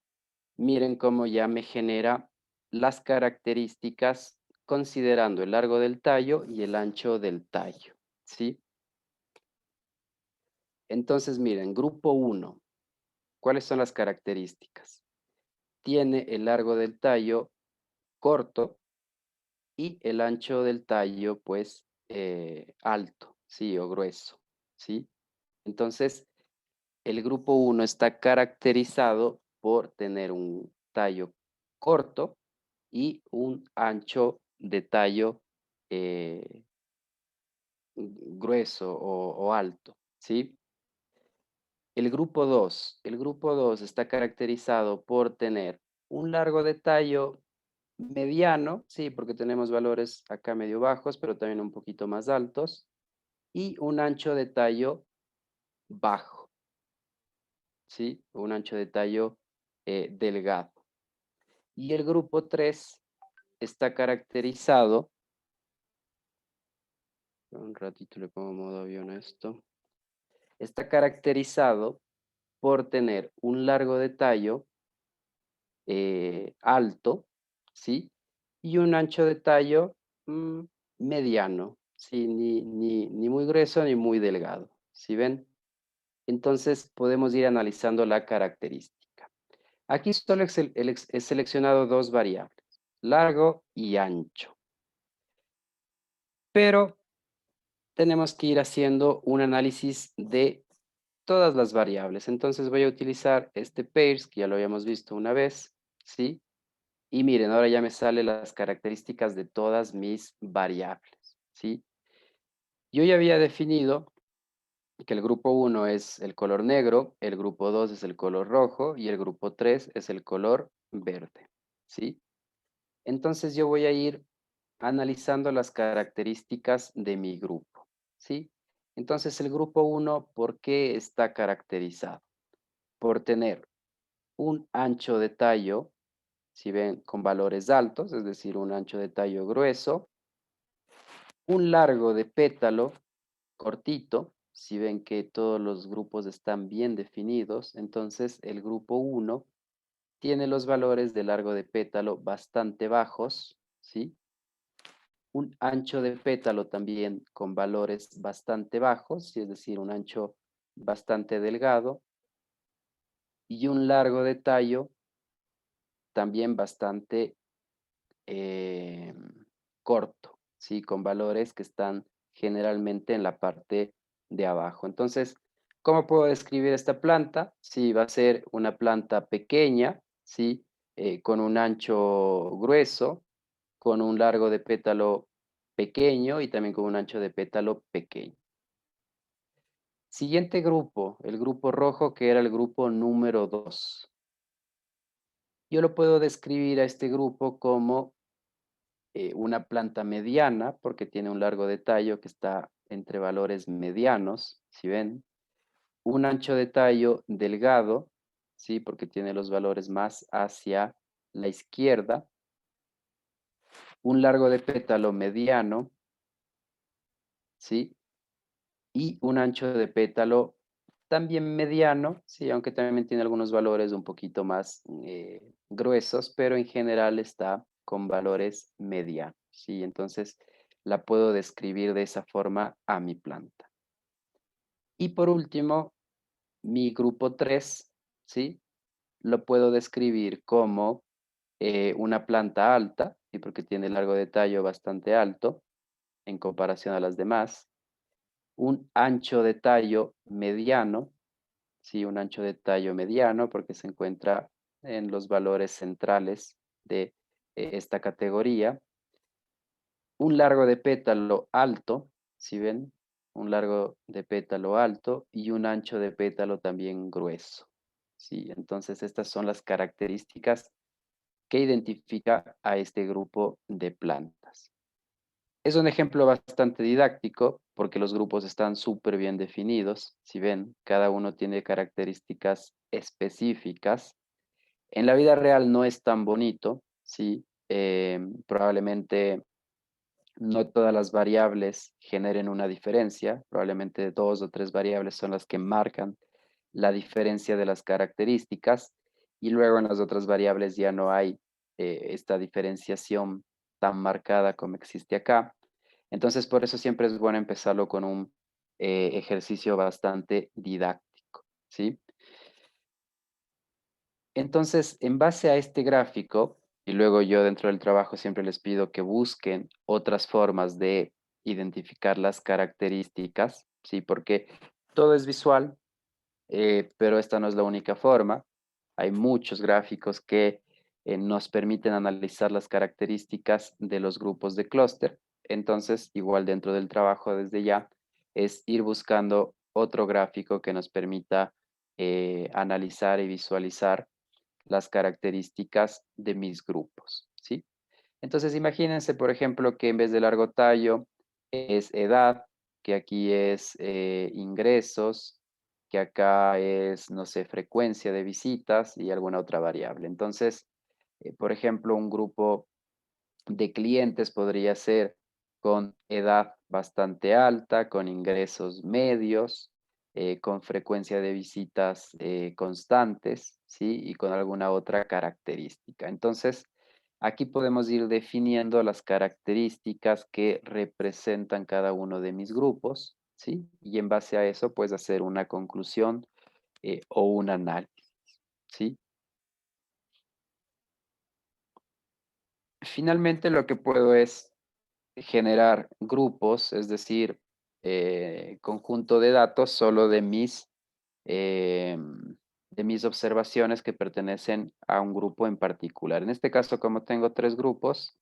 miren cómo ya me genera las características considerando el largo del tallo y el ancho del tallo, ¿sí? Entonces, miren, grupo 1, ¿cuáles son las características? Tiene el largo del tallo corto y el ancho del tallo, pues, alto, ¿sí? O grueso, ¿sí? Entonces, el grupo 1 está caracterizado por tener un tallo corto y un ancho de tallo eh, grueso o alto, ¿sí? El grupo 2 está caracterizado por tener un largo de tallo mediano, sí, porque tenemos valores acá medio bajos, pero también un poquito más altos, y un ancho de tallo bajo, ¿sí? Un ancho de tallo delgado. Y el grupo 3 está caracterizado, un ratito le pongo modo avión a esto, está caracterizado por tener un largo de tallo alto, ¿sí? Y un ancho de tallo mm, mediano, ¿sí? Ni muy grueso ni muy delgado, ¿sí ven? Entonces podemos ir analizando la característica. Aquí solo he seleccionado dos variables, largo y ancho. Pero tenemos que ir haciendo un análisis de todas las variables. Entonces voy a utilizar este pairs, que ya lo habíamos visto una vez, ¿sí? Y miren, ahora ya me salen las características de todas mis variables, ¿sí? Yo ya había definido que el grupo 1 es el color negro, el grupo 2 es el color rojo y el grupo 3 es el color verde, ¿sí? Entonces yo voy a ir analizando las características de mi grupo, ¿sí? Entonces el grupo 1, ¿por qué está caracterizado? Por tener un ancho de tallo, si ven, con valores altos, es decir, un ancho de tallo grueso, un largo de pétalo cortito, si ven que todos los grupos están bien definidos, entonces el grupo 1 tiene los valores de largo de pétalo bastante bajos, ¿sí? Un ancho de pétalo también con valores bastante bajos, es decir, un ancho bastante delgado, y un largo de tallo también bastante eh, corto, ¿sí? Con valores que están generalmente en la parte de abajo. Entonces, ¿cómo puedo describir esta planta? Sí, va a ser una planta pequeña, ¿sí? Con un ancho grueso, con un largo de pétalo pequeño y también con un ancho de pétalo pequeño. Siguiente grupo, el grupo rojo, que era el grupo número 2. Yo lo puedo describir a este grupo como una planta mediana, porque tiene un largo de tallo que está entre valores medianos, si ven. Un ancho de tallo delgado, ¿sí? Porque tiene los valores más hacia la izquierda. Un largo de pétalo mediano, ¿sí? Y un ancho de pétalo también mediano, sí, aunque también tiene algunos valores un poquito más gruesos, pero en general está con valores medianos, sí, entonces la puedo describir de esa forma a mi planta. Y por último, mi grupo 3, ¿sí? Lo puedo describir como una planta alta, ¿sí? Porque tiene largo de tallo bastante alto en comparación a las demás. Un ancho de tallo mediano, ¿sí? Un ancho de tallo mediano porque se encuentra en los valores centrales de esta categoría. Un largo de pétalo alto, ¿si ven? Un largo de pétalo alto y un ancho de pétalo también grueso. ¿Sí? Entonces, estas son las características que identifica a este grupo de plantas. Es un ejemplo bastante didáctico porque los grupos están súper bien definidos. Si ven, cada uno tiene características específicas. En la vida real no es tan bonito, ¿sí? Probablemente no todas las variables generen una diferencia, probablemente 2 o 3 variables son las que marcan la diferencia de las características y luego en las otras variables ya no hay esta diferenciación tan marcada como existe acá. Entonces, por eso siempre es bueno empezarlo con un ejercicio bastante didáctico, ¿sí? Entonces, en base a este gráfico, y luego yo dentro del trabajo siempre les pido que busquen otras formas de identificar las características, ¿sí? Porque todo es visual, pero esta no es la única forma. Hay muchos gráficos que nos permiten analizar las características de los grupos de clúster. Entonces, igual dentro del trabajo desde ya, es ir buscando otro gráfico que nos permita analizar y visualizar las características de mis grupos, ¿sí? Entonces, imagínense, por ejemplo, que en vez de largo tallo es edad, que aquí es ingresos, que acá es, no sé, frecuencia de visitas y alguna otra variable. Entonces, por ejemplo, un grupo de clientes podría ser con edad bastante alta, con ingresos medios, con frecuencia de visitas constantes, ¿sí? Y con alguna otra característica. Entonces, aquí podemos ir definiendo las características que representan cada uno de mis grupos, ¿sí? Y en base a eso, pues hacer una conclusión o un análisis, ¿sí? Finalmente, lo que puedo es generar grupos, es decir, conjunto de datos solo de mis observaciones que pertenecen a un grupo en particular. En este caso, como tengo 3 grupos,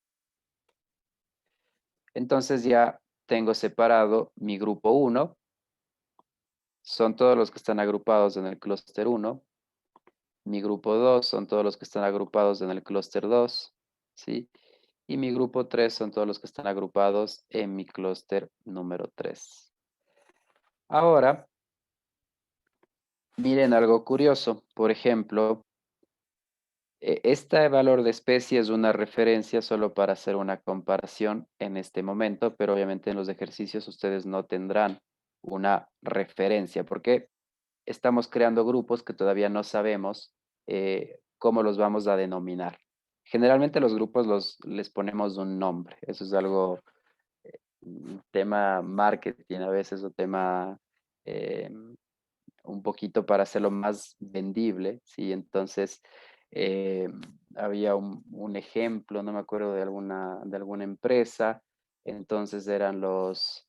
entonces ya tengo separado mi grupo 1, son todos los que están agrupados en el clúster 1, mi grupo 2 son todos los que están agrupados en el clúster 2, ¿sí? Y mi grupo 3 son todos los que están agrupados en mi clúster número 3. Ahora, miren algo curioso. Por ejemplo, este valor de especie es una referencia solo para hacer una comparación en este momento, pero obviamente en los ejercicios ustedes no tendrán una referencia porque estamos creando grupos que todavía no sabemos cómo los vamos a denominar. Generalmente los grupos les ponemos un nombre. Eso es algo, un tema marketing a veces o tema un poquito para hacerlo más vendible, ¿sí? Entonces, eh, había un ejemplo, no me acuerdo de alguna empresa, entonces eran los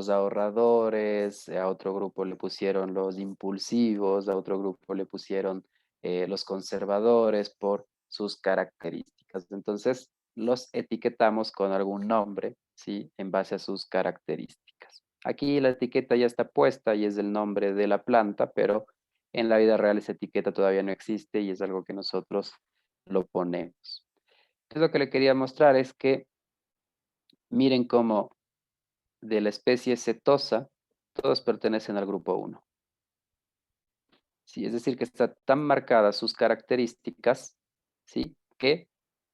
ahorradores, a otro grupo le pusieron los impulsivos, a otro grupo le pusieron los conservadores por sus características. Entonces, los etiquetamos con algún nombre, ¿sí? En base a sus características. Aquí la etiqueta ya está puesta y es el nombre de la planta, pero en la vida real esa etiqueta todavía no existe y es algo que nosotros lo ponemos. Entonces lo que le quería mostrar es que miren cómo de la especie setosa todos pertenecen al grupo 1. ¿Sí? Es decir, que están tan marcadas sus características, ¿sí? Que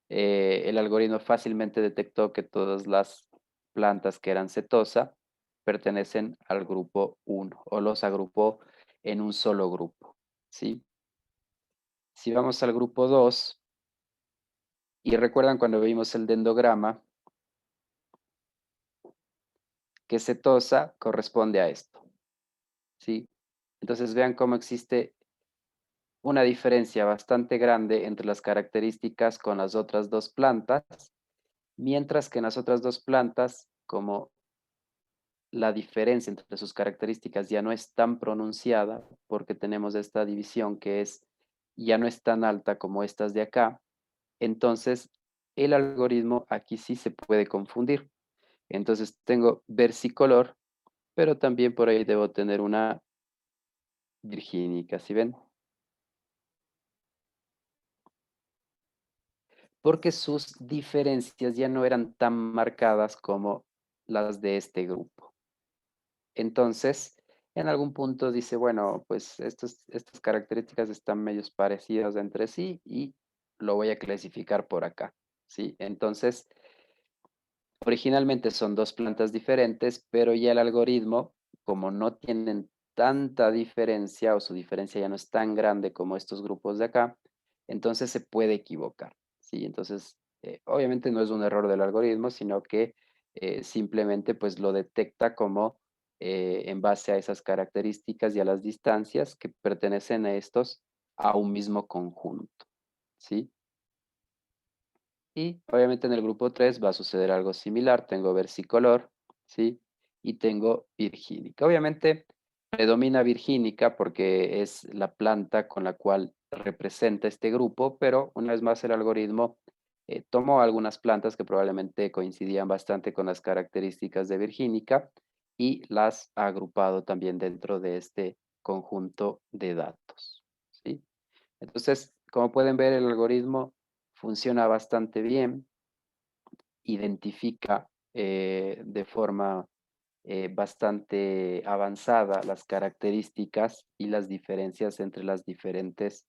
el algoritmo fácilmente detectó que todas las plantas que eran cetosa pertenecen al grupo 1 o los agrupó en un solo grupo, ¿sí? Si vamos al grupo 2 y recuerdan cuando vimos el dendrograma, que cetosa corresponde a esto. ¿sí? Entonces vean cómo existe una diferencia bastante grande entre las características con las otras dos plantas, mientras que en las otras dos plantas, como la diferencia entre sus características ya no es tan pronunciada, porque tenemos esta división que es, ya no es tan alta como estas de acá, entonces el algoritmo aquí sí se puede confundir. Entonces tengo versicolor, pero también por ahí debo tener una virgínica, ¿sí ven? Porque sus diferencias ya no eran tan marcadas como las de este grupo. Entonces, en algún punto dice, bueno, pues estas características están medios parecidas entre sí y lo voy a clasificar por acá, ¿sí? Entonces, originalmente son dos plantas diferentes, pero ya el algoritmo, como no tienen tanta diferencia o su diferencia ya no es tan grande como estos grupos de acá, entonces se puede equivocar, ¿sí? Entonces, obviamente no es un error del algoritmo, sino que simplemente pues lo detecta como en base a esas características y a las distancias que pertenecen a estos a un mismo conjunto, ¿sí? Y obviamente en el grupo 3 va a suceder algo similar. Tengo versicolor, ¿sí? Y tengo virgínica. Obviamente predomina virgínica porque es la planta con la cual representa este grupo, pero una vez más el algoritmo tomó algunas plantas que probablemente coincidían bastante con las características de virgínica y las ha agrupado también dentro de este conjunto de datos, ¿sí? Entonces, como pueden ver, el algoritmo funciona bastante bien, identifica de forma bastante avanzada las características y las diferencias entre las diferentes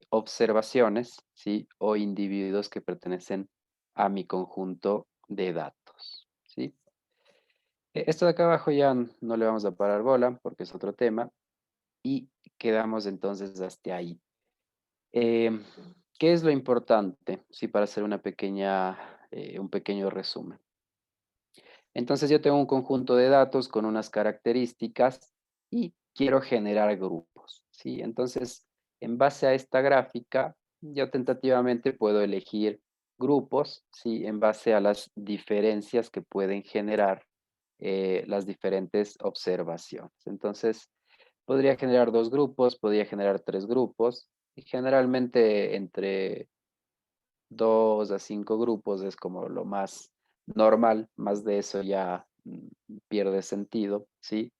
observaciones, ¿sí? O individuos que pertenecen a mi conjunto de datos, ¿sí? Esto de acá abajo ya no le vamos a parar bola porque es otro tema y quedamos entonces hasta ahí. Em, ¿Qué es lo importante? Sí, para hacer un pequeño resumen. Entonces yo tengo un conjunto de datos con unas características y quiero generar grupos, ¿sí? Entonces, en base a esta gráfica, yo tentativamente puedo elegir grupos, ¿sí? En base a las diferencias que pueden generar las diferentes observaciones. Entonces, podría generar dos grupos, podría generar tres grupos, y generalmente entre 2 a 5 grupos es como lo más normal, más de eso ya pierde sentido, ¿sí?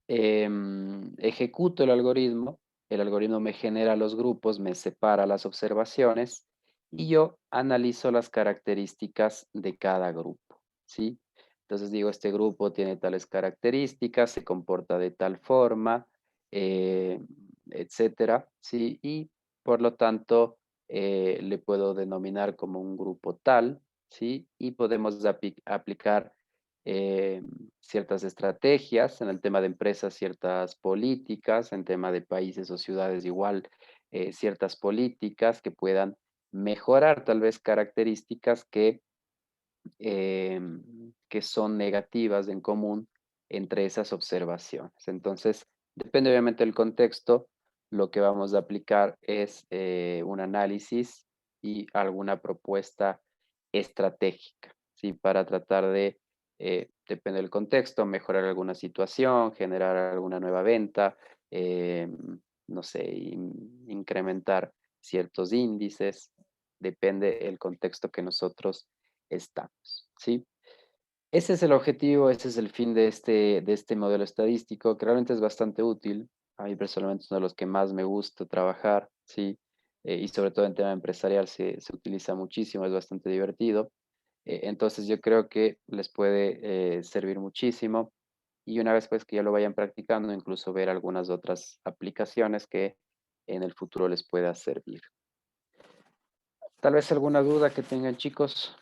Ejecuto el algoritmo me genera los grupos, me separa las observaciones y yo analizo las características de cada grupo, ¿sí? Entonces digo, este grupo tiene tales características, se comporta de tal forma, eh, etcétera, ¿sí? Y por lo tanto, le puedo denominar como un grupo tal, ¿sí? Y podemos aplicar eh, ciertas estrategias, en el tema de empresas, ciertas políticas, en tema de países o ciudades igual, ciertas políticas que puedan mejorar tal vez características que son negativas en común entre esas observaciones. Entonces, depende obviamente del contexto, lo que vamos a aplicar es un análisis y alguna propuesta estratégica, ¿sí? Para tratar de, depende del contexto, mejorar alguna situación, generar alguna nueva venta, eh, no sé, incrementar ciertos índices, depende el contexto que nosotros estamos, ¿sí? Ese es el objetivo, ese es el fin de este modelo estadístico, que realmente es bastante útil. A mí personalmente es uno de los que más me gusta trabajar, ¿sí? Y sobre todo en tema empresarial se utiliza muchísimo, es bastante divertido. Entonces yo creo que les puede servir muchísimo. Y una vez pues que ya lo vayan practicando, incluso ver algunas otras aplicaciones que en el futuro les pueda servir. Tal vez alguna duda que tengan, chicos.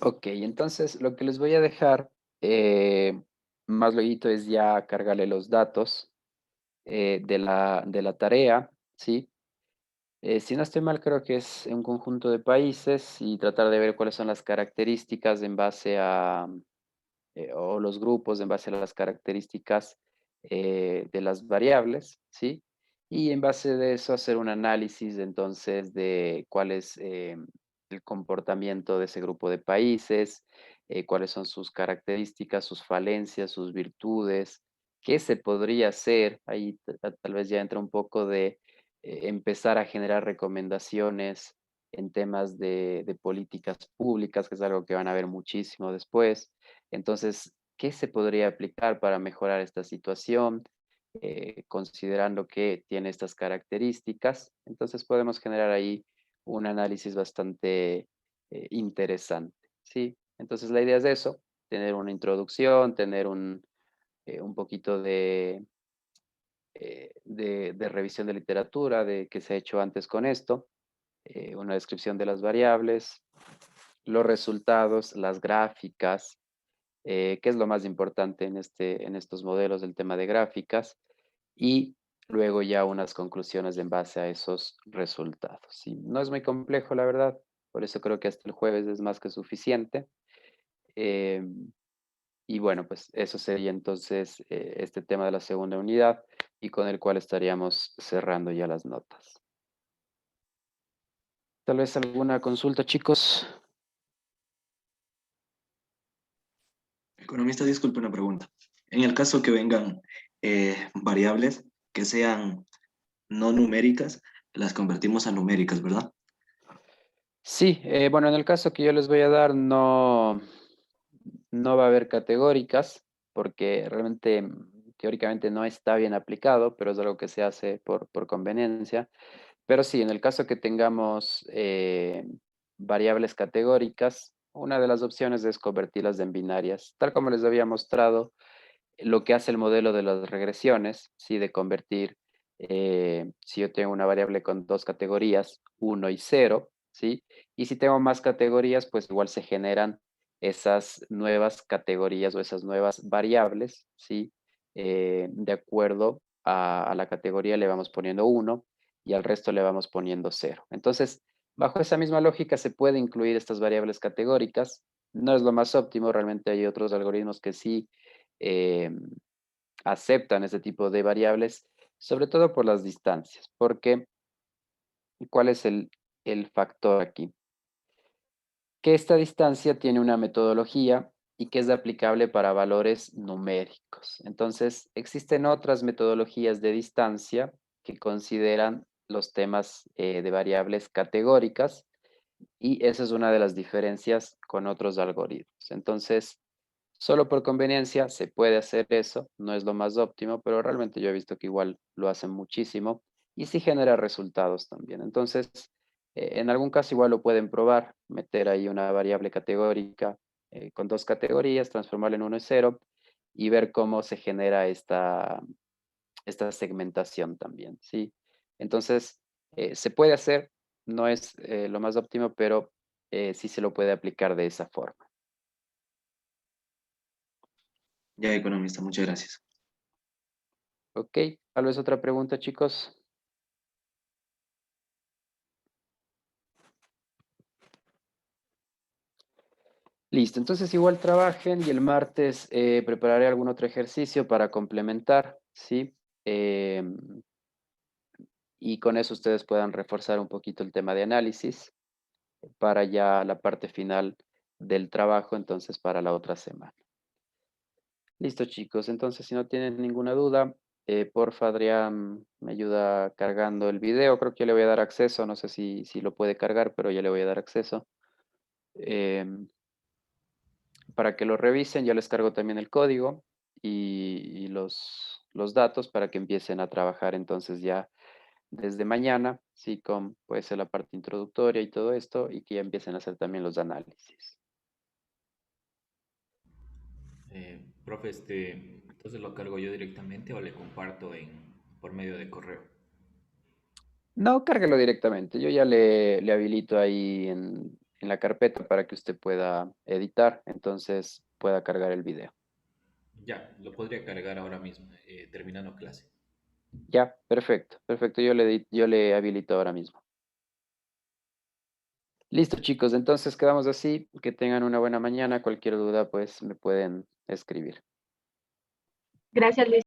Ok, entonces lo que les voy a dejar más luego es ya cargarle los datos de la tarea, ¿sí? Si no estoy mal, creo que es un conjunto de países y tratar de ver cuáles son las características en base a, o los grupos en base a las características de las variables, ¿sí? Y en base de eso hacer un análisis entonces de cuál es el comportamiento de ese grupo de países, cuáles son sus características, sus falencias, sus virtudes, qué se podría hacer. Ahí tal vez ya entra un poco de empezar a generar recomendaciones en temas de políticas públicas, que es algo que van a ver muchísimo después. Entonces, ¿qué se podría aplicar para mejorar esta situación? Considerando que tiene estas características, entonces podemos generar ahí un análisis bastante interesante, ¿sí? Entonces la idea es eso, tener una introducción, tener un poquito de revisión de literatura, de qué se ha hecho antes con esto, una descripción de las variables, los resultados, las gráficas, qué es lo más importante en estos modelos del tema de gráficas y luego ya unas conclusiones en base a esos resultados. Sí, no es muy complejo, la verdad, por eso creo que hasta el jueves es más que suficiente. Y bueno, pues eso sería entonces este tema de la segunda unidad y con el cual estaríamos cerrando ya las notas. Tal vez alguna consulta, chicos. Economista, disculpe una pregunta. En el caso que vengan variables que sean no numéricas, las convertimos a numéricas, ¿verdad? Sí, bueno, en el caso que yo les voy a dar, no va a haber categóricas, porque realmente teóricamente no está bien aplicado, pero es algo que se hace por conveniencia. Pero sí, en el caso que tengamos variables categóricas, una de las opciones es convertirlas en binarias, tal como les había mostrado lo que hace el modelo de las regresiones, ¿sí? De convertir, si yo tengo una variable con dos categorías, 1 y 0, ¿sí? Y si tengo más categorías, pues igual se generan esas nuevas categorías o esas nuevas variables, ¿sí? De acuerdo a la categoría le vamos poniendo 1 y al resto le vamos poniendo 0. Entonces, bajo esa misma lógica se puede incluir estas variables categóricas. No es lo más óptimo, realmente hay otros algoritmos que sí eh, aceptan ese tipo de variables, sobre todo por las distancias, porque ¿cuál es el factor aquí? Que esta distancia tiene una metodología y que es aplicable para valores numéricos. Entonces, existen otras metodologías de distancia que consideran los temas de variables categóricas y esa es una de las diferencias con otros algoritmos. Entonces, solo por conveniencia se puede hacer eso, no es lo más óptimo, pero realmente yo he visto que igual lo hacen muchísimo y sí genera resultados también. Entonces, en algún caso igual lo pueden probar, meter ahí una variable categórica con dos categorías, transformarla en 1 y 0 y ver cómo se genera esta segmentación también, ¿sí? Entonces, se puede hacer, no es lo más óptimo, pero sí se lo puede aplicar de esa forma. Ya, economista, muchas gracias. Ok, tal vez otra pregunta, chicos. Listo, entonces igual trabajen y el martes prepararé algún otro ejercicio para complementar, ¿sí? Em, y con eso ustedes puedan reforzar un poquito el tema de análisis para ya la parte final del trabajo, entonces para la otra semana. Listo, chicos, entonces si no tienen ninguna duda, porfa, Adrián, me ayuda cargando el video, creo que ya le voy a dar acceso, no sé si lo puede cargar, pero ya le voy a dar acceso. Em, para que lo revisen, ya les cargo también el código y los datos para que empiecen a trabajar entonces ya desde mañana, sí, con puede ser la parte introductoria y todo esto, y que ya empiecen a hacer también los análisis. Profe, entonces lo cargo yo directamente o le comparto por medio de correo. No, cárguelo directamente. Yo ya le habilito ahí en la carpeta para que usted pueda editar, entonces pueda cargar el video. Ya, lo podría cargar ahora mismo, terminando clase. Ya, perfecto, perfecto. Yo le habilito ahora mismo. Listo, chicos, entonces quedamos así. Que tengan una buena mañana. Cualquier duda, pues me pueden escribir. Gracias, Luis.